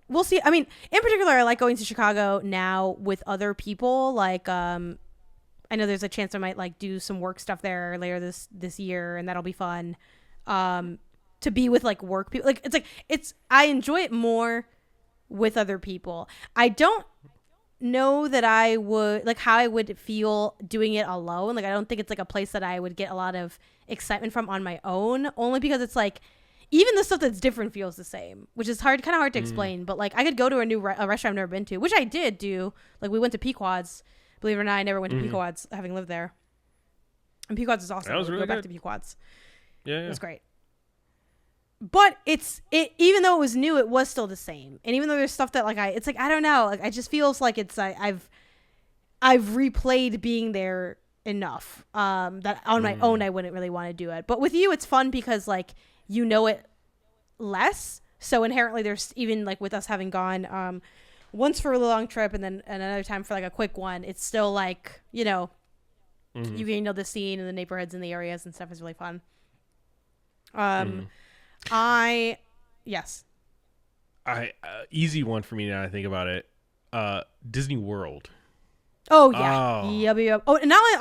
We'll see. I mean, in particular, I like going to Chicago now with other people. Like, I know there's a chance I might like do some work stuff there later this year, and that'll be fun. To be with like work people. Like I enjoy it more with other people. I don't know that I would like how I would feel doing it alone. Like I don't think it's like a place that I would get a lot of excitement from on my own, only because it's like even the stuff that's different feels the same, which is kind of hard to explain. But like I could go to a restaurant I've never been to, which I did do. Like we went to Pequod's. Believe it or not, I never went to Pequod's, having lived there. And Pequod's is awesome. That was really go good. back to Pequod's. Yeah, it was great. But even though it was new, it was still the same. And even though there's stuff that like I don't know, like I just feels like it's I've replayed being there enough that on my own I wouldn't really want to do it. But with you, it's fun because like it less. So inherently, there's even like with us having gone once for a long trip and then another time for like a quick one. It's still like you can know the scene and the neighborhoods and the areas and stuff is really fun. Easy one for me now I think about it. Disney World. Oh yeah. Yep. Oh, and not only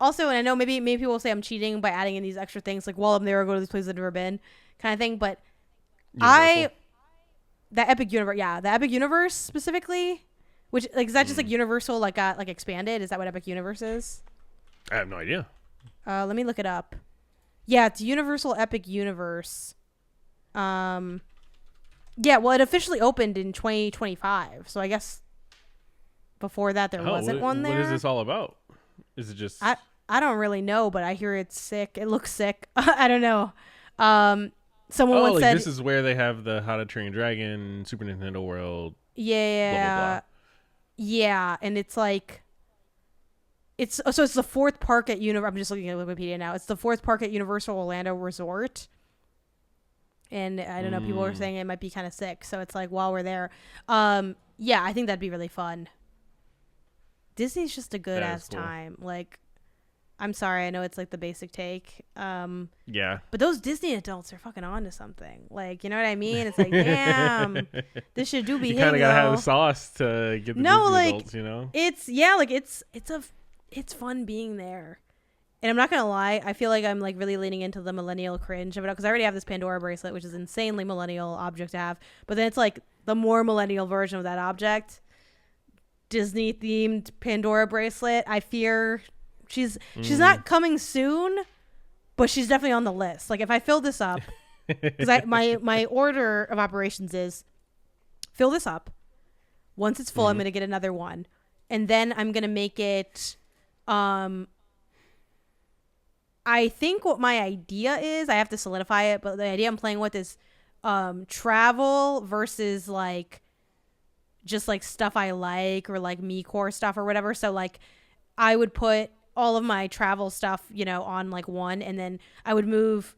also, and I know maybe people will say I'm cheating by adding in these extra things like while I'm there, I go to these places I've never been, kind of thing. But the Epic Universe specifically, which like is that just like Universal like got like expanded? Is that what Epic Universe is? I have no idea. Let me look it up. Yeah, it's Universal Epic Universe. Yeah, well, it officially opened in 2025, so I guess Before that, there wasn't one there. What is this all about? Is it just... I don't really know, but I hear it's sick. It looks sick. I don't know. Someone once said... this is where they have the How to Train Your Dragon, Super Nintendo World. Yeah. Blah, blah, blah. Yeah, and it's like... It's the fourth park at Universal... I'm just looking at Wikipedia now. It's the fourth park at Universal Orlando Resort. And I don't know, people are saying it might be kind of sick. So it's like, while we're there... yeah, I think that'd be really fun. Disney's just a good-ass cool time. Like... I'm sorry, I know it's like the basic take. Yeah. But those Disney adults are fucking on to something. Like, you know what I mean? It's like, damn, this should be you him. You kind of gotta have the sauce to get the Disney adults, you know? It's fun being there. And I'm not gonna lie, I feel like I'm like really leaning into the millennial cringe of it, because I already have this Pandora bracelet, which is an insanely millennial object to have. But then it's like the more millennial version of that object, Disney themed Pandora bracelet. I fear she's not coming soon, but she's definitely on the list. Like, if I fill this up, because my order of operations is fill this up. Once it's full, I'm gonna get another one, and then I'm gonna make it. I think what my idea is, I have to solidify it, but the idea I'm playing with is travel versus like just like stuff I like, or like me core stuff or whatever. So like I would put all of my travel stuff, you know, on like one, and then I would move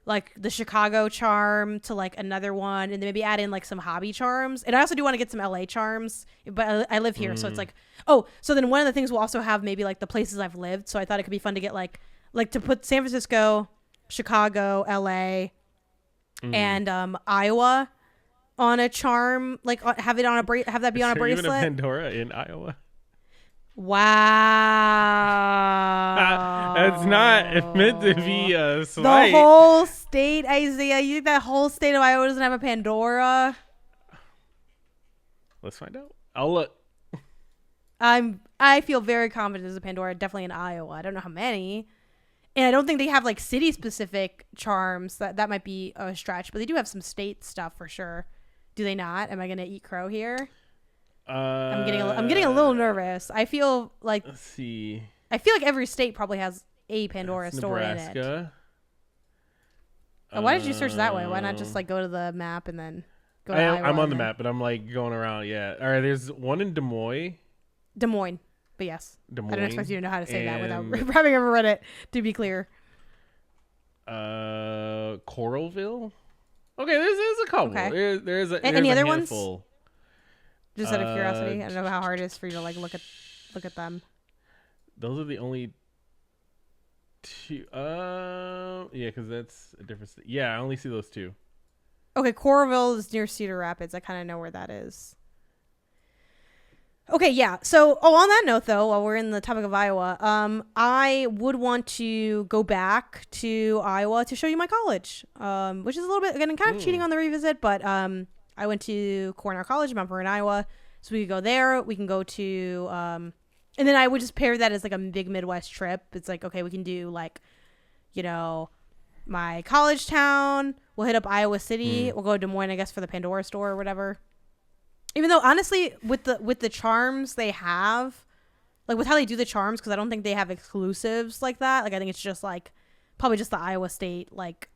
like the Chicago charm to like another one, and then maybe add in like some hobby charms. And I also do want to get some LA charms, but I live here, so it's like, oh, so then one of the things we'll also have maybe like the places I've lived. So I thought it could be fun to get like to put San Francisco, Chicago, LA, and Iowa on a charm, like have it on a have that be on a bracelet. Even a Pandora in Iowa. Wow. It's not meant to be a slight. The whole state, Isaiah. You think that whole state of Iowa doesn't have a Pandora? Let's find out. I'll look. I feel very confident there's a Pandora, definitely in Iowa. I don't know how many. And I don't think they have like city specific charms. That might be a stretch, but they do have some state stuff for sure. Do they not? Am I gonna eat crow here? I'm getting a little nervous. I feel like, let's see. I feel like every state probably has a Pandora store Nebraska. in it. Why did you search that way? Why not just like go to the map and then go to Iowa? I'm on the map, but I'm like going around. Yeah. All right. There's one in Des Moines. But yes. Des Moines. I don't expect you to know how to say that without having ever read it, to be clear. Coralville. Okay, there's a couple. Okay. There's any a other handful. ones? Just out of curiosity, I don't know how hard it is for you to like look at them. Those are the only two. Yeah, because that's a different. Yeah, I only see those two. Okay, Coralville is near Cedar Rapids. I kind of know where that is. Okay, yeah. So, on that note, though, while we're in the topic of Iowa, I would want to go back to Iowa to show you my college, which is a little bit, again, kind of cheating on the revisit, but I went to Cornell College in Mount Vernon, Iowa, so we could go there. We can go to, and then I would just pair that as like a big Midwest trip. It's like, okay, we can do like, you know, my college town. We'll hit up Iowa City. We'll go to Des Moines, I guess, for the Pandora store or whatever. Even though, honestly, with the charms they have, like with how they do the charms, because I don't think they have exclusives like that. Like I think it's just like probably just the Iowa State like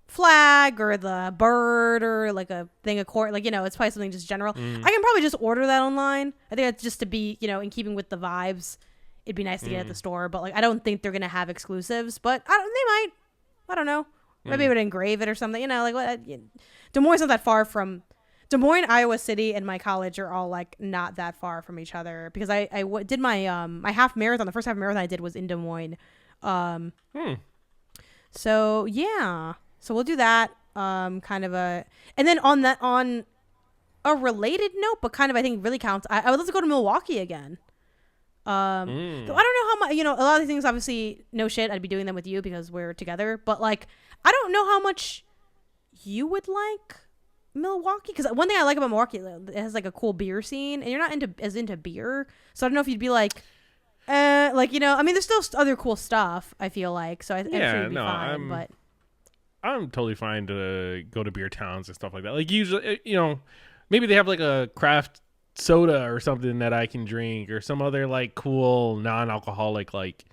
flag or the bird or like a thing of court, like, you know, it's probably something just general. I can probably just order that online. I think that's just to be, you know, in keeping with the vibes. It'd be nice to get at the store, but like I don't think they're gonna have exclusives, but they might. I don't know. Maybe I would engrave it or something, you know, like what. Des Moines not that far from Des Moines, Iowa City, and my college are all like not that far from each other, because I did my my half marathon. The first half marathon I did was in Des Moines. So yeah. So we'll do that, kind of a, and then on a related note, but kind of I think really counts. I would love to go to Milwaukee again. So I don't know how much, you know, a lot of these things, obviously, no shit, I'd be doing them with you because we're together. But like, I don't know how much you would like Milwaukee, because one thing I like about Milwaukee, it has like a cool beer scene, and you're not into beer, so I don't know if you'd be like, like, you know, I mean, there's still other cool stuff, I feel like, so I'm sure you'd be fine, but. I'm totally fine to go to beer towns and stuff like that. Like usually, you know, maybe they have like a craft soda or something that I can drink, or some other like cool non-alcoholic like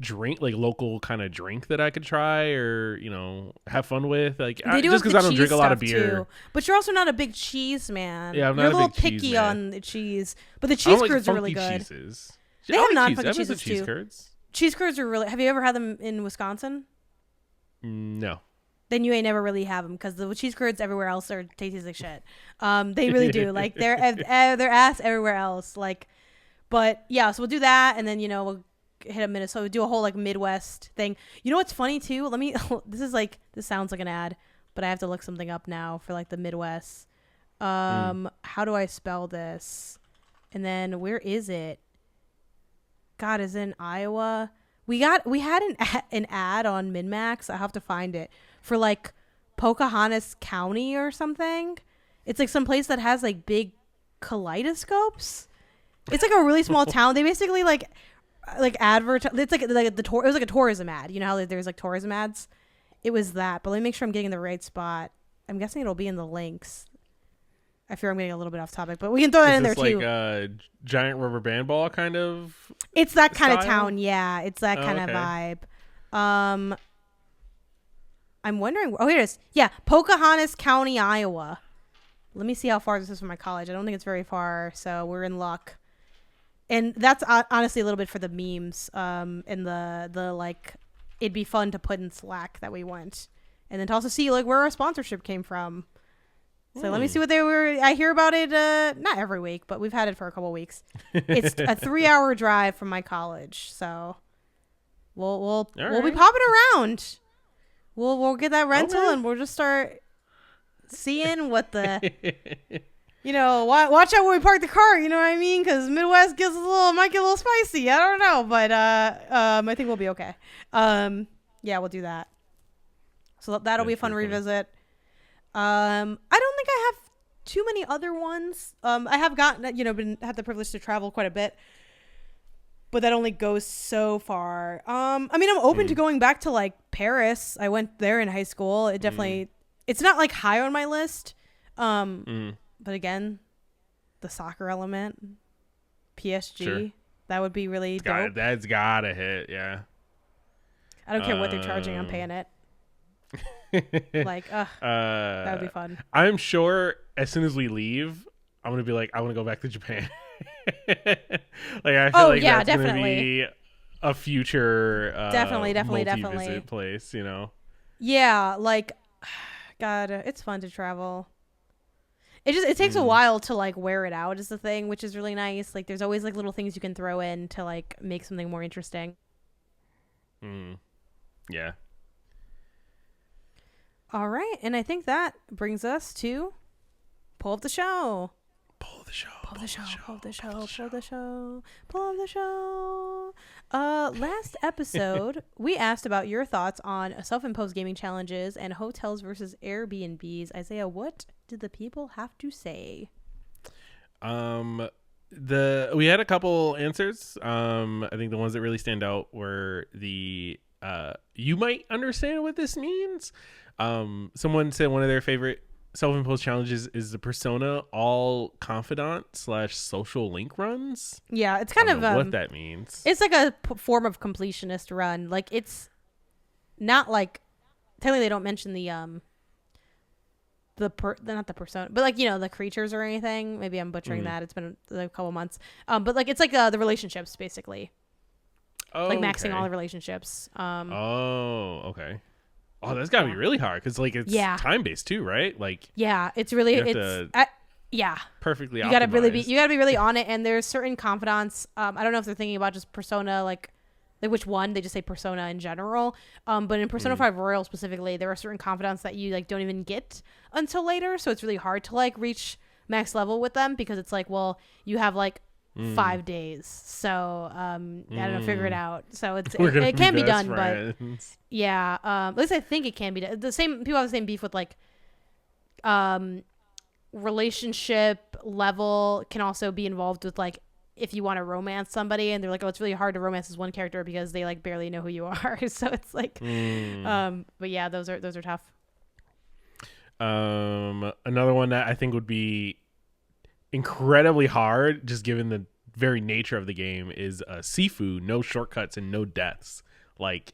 drink, like local kind of drink that I could try, or have fun with, like They do just have because the I don't drink cheese a lot of stuff, beer too. But you're also not a big cheese man. Yeah, I'm not You're a little big cheese picky man. on the cheese, but the I cheese don't like curds are funky really good. cheeses. They I have like non-funky cheese. I cheeses like cheese too. curds. Cheese curds are really. Have you ever had them in Wisconsin? No. Then you ain't never really have them, because the cheese curds everywhere else are tasty like shit. They really do. Like they're ass everywhere else. Like, but yeah. So we'll do that, and then we'll hit a Minnesota. We'll do a whole like Midwest thing. You know what's funny too? Let me. This sounds like an ad, but I have to look something up now for like the Midwest. How do I spell this? And then where is it? God, is it in Iowa? We had an ad on MinMax. I have to find it, for like Pocahontas County or something. It's like some place that has like big kaleidoscopes. It's like a really small town. They basically like advertise. It's like it was like a tourism ad. You know how there's like tourism ads? It was that. But let me make sure I'm getting the right spot. I'm guessing it'll be in the links. I fear I'm getting a little bit off topic, but we can throw that in there too. Like a giant rubber band ball kind of. It's that kind of style? town, yeah. It's that kind of vibe. I'm wondering. Oh, here it is. Yeah, Pocahontas County, Iowa. Let me see how far this is from my college. I don't think it's very far, so we're in luck. And that's honestly a little bit for the memes. And the like, it'd be fun to put in Slack that we went, and then to also see like where our sponsorship came from. So let me see what they were. I hear about it not every week, but we've had it for a couple weeks. It's a 3-hour drive from my college, so we'll be popping around. We'll get that rental, and we'll just start seeing what the watch out when we park the car. You know what I mean? Because Midwest might get a little spicy. I don't know, but I think we'll be okay. Yeah, we'll do that. So that'll be a fun revisit. I don't think I have too many other ones. I have gotten, had the privilege to travel quite a bit, but that only goes so far. I'm open to going back to like Paris. I went there in high school. It definitely, it's not like high on my list. But again, the soccer element, PSG, sure. That would be really dope. That's gotta hit. Yeah. I don't care what they're charging. I'm paying it. Like, that would be fun. I'm sure as soon as we leave, I'm gonna be like, I want to go back to Japan. Like, I feel like that's gonna be a future definitely place. Yeah, like, God, it's fun to travel. It takes a while to like wear it out is the thing, which is really nice. Like, there's always like little things you can throw in to like make something more interesting. Yeah. All right, and I think that brings us to pull up the show. Pull the show. Pull the show. Pull the show. Pull the show. Pull up the show. Last episode, we asked about your thoughts on self-imposed gaming challenges and hotels versus Airbnbs. Isaiah, what did the people have to say? We had a couple answers. I think the ones that really stand out were the you might understand what this means. Someone said one of their favorite self-imposed challenges is the Persona all confidant / social link runs. Yeah, it's kind of what that means. It's like a form of completionist run. Like, it's not like, technically they don't mention not the persona, but like, the creatures or anything. Maybe I'm butchering that. It's been a couple months. But like, it's like the relationships basically. Oh, like maxing all the relationships. Okay. Oh, that's gotta be really hard because like it's time based too, right? Like, yeah, it's really perfectly. You gotta be really on it. And there's certain confidants. I don't know if they're thinking about just Persona, like which one. They just say Persona in general. But in Persona 5 Royal specifically, there are certain confidants that you like don't even get until later. So it's really hard to like reach max level with them because it's like, well, you have like 5 days, so I don't know, figure it out. So it can be done, friends. But yeah, at least I think it can be done. The same people have the same beef with like relationship level can also be involved with like if you want to romance somebody and they're like, oh, it's really hard to romance this one character because they like barely know who you are. So it's like but yeah, those are tough. Another one that I think would be incredibly hard, just given the very nature of the game, is Sifu, no shortcuts and no deaths. Like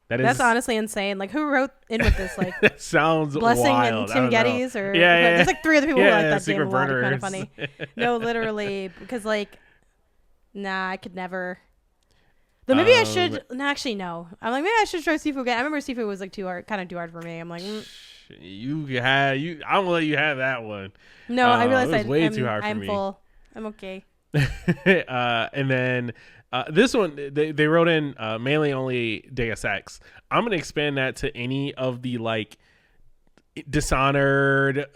that's honestly insane. Like, who wrote in with this? Like, that sounds Blessing wild. and Tim Geddes, or there's like 3 other people who like that game a lot. Kind of funny. No, literally, because like, nah, I could never. Though maybe I should. No, actually, no. I'm like, maybe I should try Sifu again. I remember Sifu was like kind of too hard for me. I'm like, I won't let you have that one. No, I realized it was way too hard for I'm me. full. I'm okay. And then this one, they wrote in mainly only Deus Ex. I'm gonna expand that to any of the like Dishonored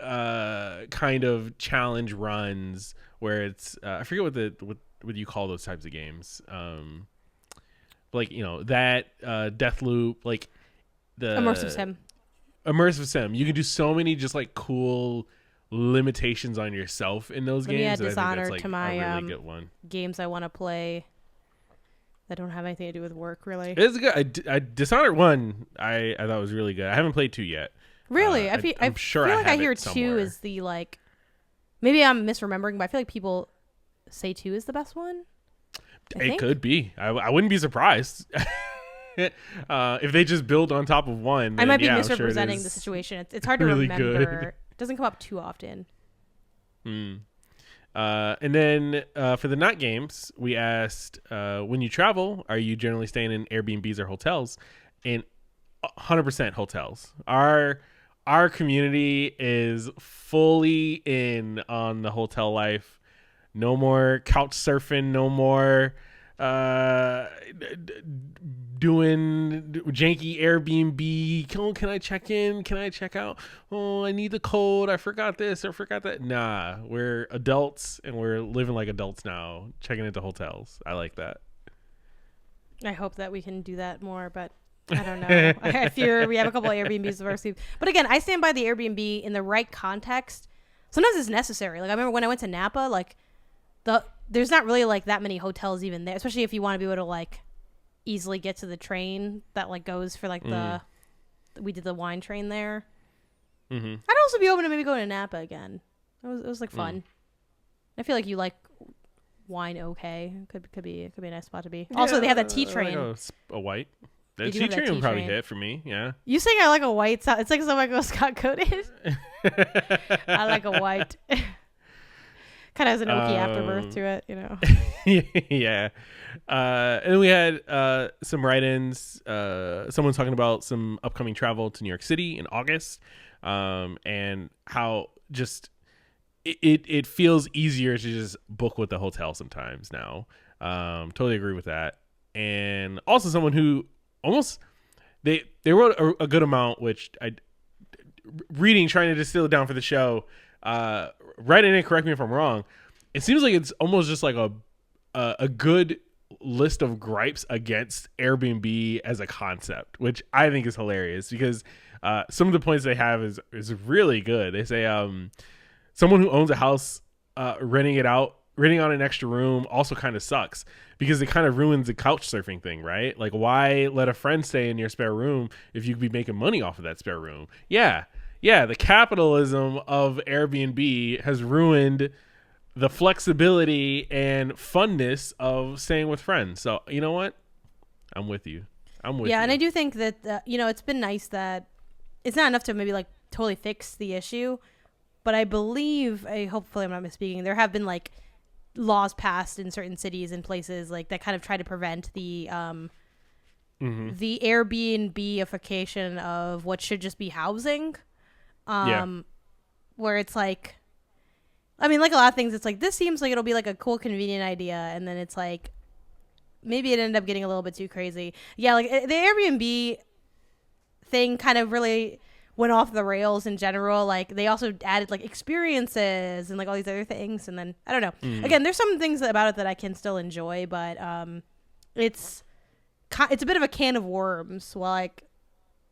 kind of challenge runs where it's I forget what you call those types of games. Like, you know, that Deathloop, like the immersive sim. You can do so many just like cool limitations on yourself in those games. Yeah, Dishonored, like to my a really good one. Games I want to play that don't have anything to do with work, really. It's good. Dishonored 1 I thought was really good. I haven't played 2 yet. Really? I'm sure I feel like I hear 2 somewhere. is the like, maybe I'm misremembering, but I feel like people say 2 is the best one. It could be. I wouldn't be surprised. If they just build on top of 1, then, I might be yeah, misrepresenting the situation. It's hard to really remember. Good. It doesn't come up too often. And then for the not games, we asked, when you travel, are you generally staying in Airbnbs or hotels? And 100% hotels. Our community is fully in on the hotel life. No more couch surfing. No more doing janky Airbnb. Oh, can I check in? Can I check out? Oh, I need the code. I forgot this or forgot that. Nah, we're adults and we're living like adults now, checking into hotels. I like that. I hope that we can do that more, but I don't know. I fear we have a couple of Airbnbs of our sleep. But again, I stand by the Airbnb in the right context. Sometimes it's necessary. Like, I remember when I went to Napa, like, there's not really like that many hotels even there, especially if you want to be able to like easily get to the train that like goes for like we did the wine train there. Mm-hmm. I'd also be open to maybe going to Napa again. It was like fun. I feel like you like wine. Okay, could be a nice spot to be. Also, they have that tea train. Like a white. The tea train would probably hit for me. Yeah. You saying I like a white? It's like something like Scott coated. I like a white. Kind of has an oaky afterbirth to it, you know. Yeah. And then we had some write-ins. Someone's talking about some upcoming travel to New York City in August, and how just it feels easier to just book with the hotel sometimes now. Totally agree with that. And also someone who almost they wrote a good amount, which I reading, trying to distill it down for the show. Write in and correct me if I'm wrong. It seems like it's almost just like a good list of gripes against Airbnb as a concept, which I think is hilarious because some of the points they have is really good. They say someone who owns a house renting out an extra room also kind of sucks because it kind of ruins the couch surfing thing, right? Like, why let a friend stay in your spare room if you could be making money off of that spare room? Yeah, the capitalism of Airbnb has ruined the flexibility and funness of staying with friends. So, you know what? I'm with you. Yeah, and I do think that, it's been nice that it's not enough to maybe like totally fix the issue, but I believe, hopefully I'm not misspeaking, there have been like laws passed in certain cities and places like that kind of try to prevent the Airbnb-ification of what should just be housing. Where it's like, I mean, like a lot of things, it's like, this seems like it'll be like a cool, convenient idea. And then it's like, maybe it ended up getting a little bit too crazy. Yeah, like the Airbnb thing kind of really went off the rails in general. Like they also added like experiences and like all these other things. And then, I don't know. Again, there's some things about it that I can still enjoy, but it's a bit of a can of worms. Well, like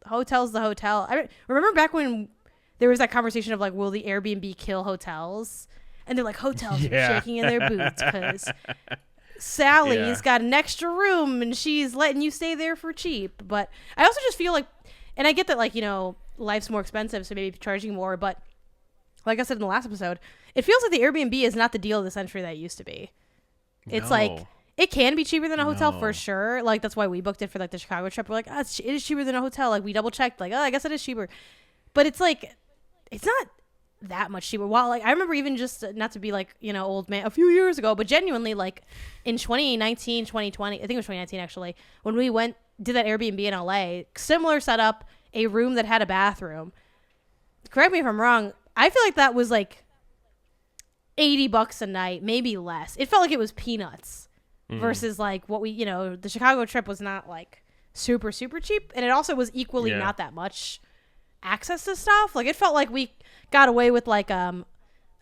hotel's the hotel. I remember back when there was that conversation of like, will the Airbnb kill hotels? And they're like, hotels are shaking in their boots because Sally's got an extra room and she's letting you stay there for cheap. But I also just feel like, and I get that like, life's more expensive, so maybe charging more, but like I said in the last episode, it feels like the Airbnb is not the deal of the century that it used to be. It's like, it can be cheaper than a hotel for sure. Like, that's why we booked it for like the Chicago trip. We're like, oh, it is cheaper than a hotel. Like, we double checked. Like, oh, I guess it is cheaper. But it's like, it's not that much cheaper. While like, I remember even just, not to be like, you know, old man, a few years ago, but genuinely like in 2019, 2020, I think it was 2019 actually, when we did that Airbnb in LA, similar setup, a room that had a bathroom. Correct me if I'm wrong. I feel like that was like $80 a night, maybe less. It felt like it was peanuts versus like what we, you know, the Chicago trip was not like super, super cheap. And it also was equally not that much access to stuff. Like, it felt like we got away with like a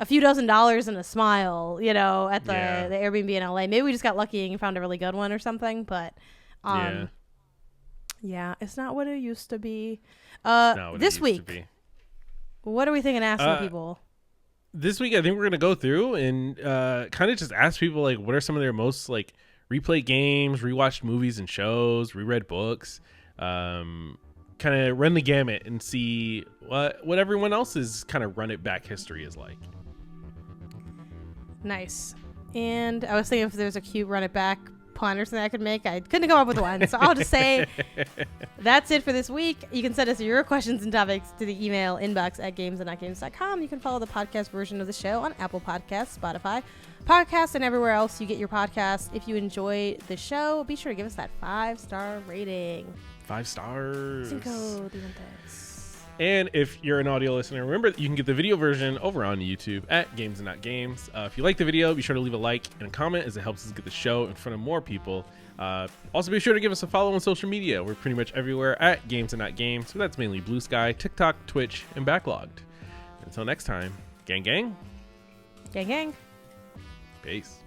few $dozen and a smile, you know, at the Airbnb in LA. Maybe we just got lucky and found a really good one or something. But it's not what it used to be. This week, what are we thinking asking people? This week, I think we're going to go through and kind of just ask people, like, what are some of their most, like, replayed games, rewatched movies and shows, reread books, kind of run the gamut and see what everyone else's kind of run it back history is like. Nice. And I was thinking if there's a cute run it back pun or something I could make. I couldn't come up with one. So I'll just say that's it for this week. You can send us your questions and topics to the email inbox@GamesAndNotGames.com. You can follow the podcast version of the show on Apple Podcasts, Spotify, Podcasts, and everywhere else you get your podcasts. If you enjoy the show, be sure to give us that 5-star rating. 5 stars. Cinco dientes. And if you're an audio listener, remember that you can get the video version over on YouTube at GamesAndNotGames. If you like the video, be sure to leave a like and a comment, as it helps us get the show in front of more people. Also, be sure to give us a follow on social media. We're pretty much everywhere at GamesAndNotGames. So that's mainly BlueSKy, TikTok, Twitch, and Backloggd. Until next time, gang gang. Gang gang. Peace.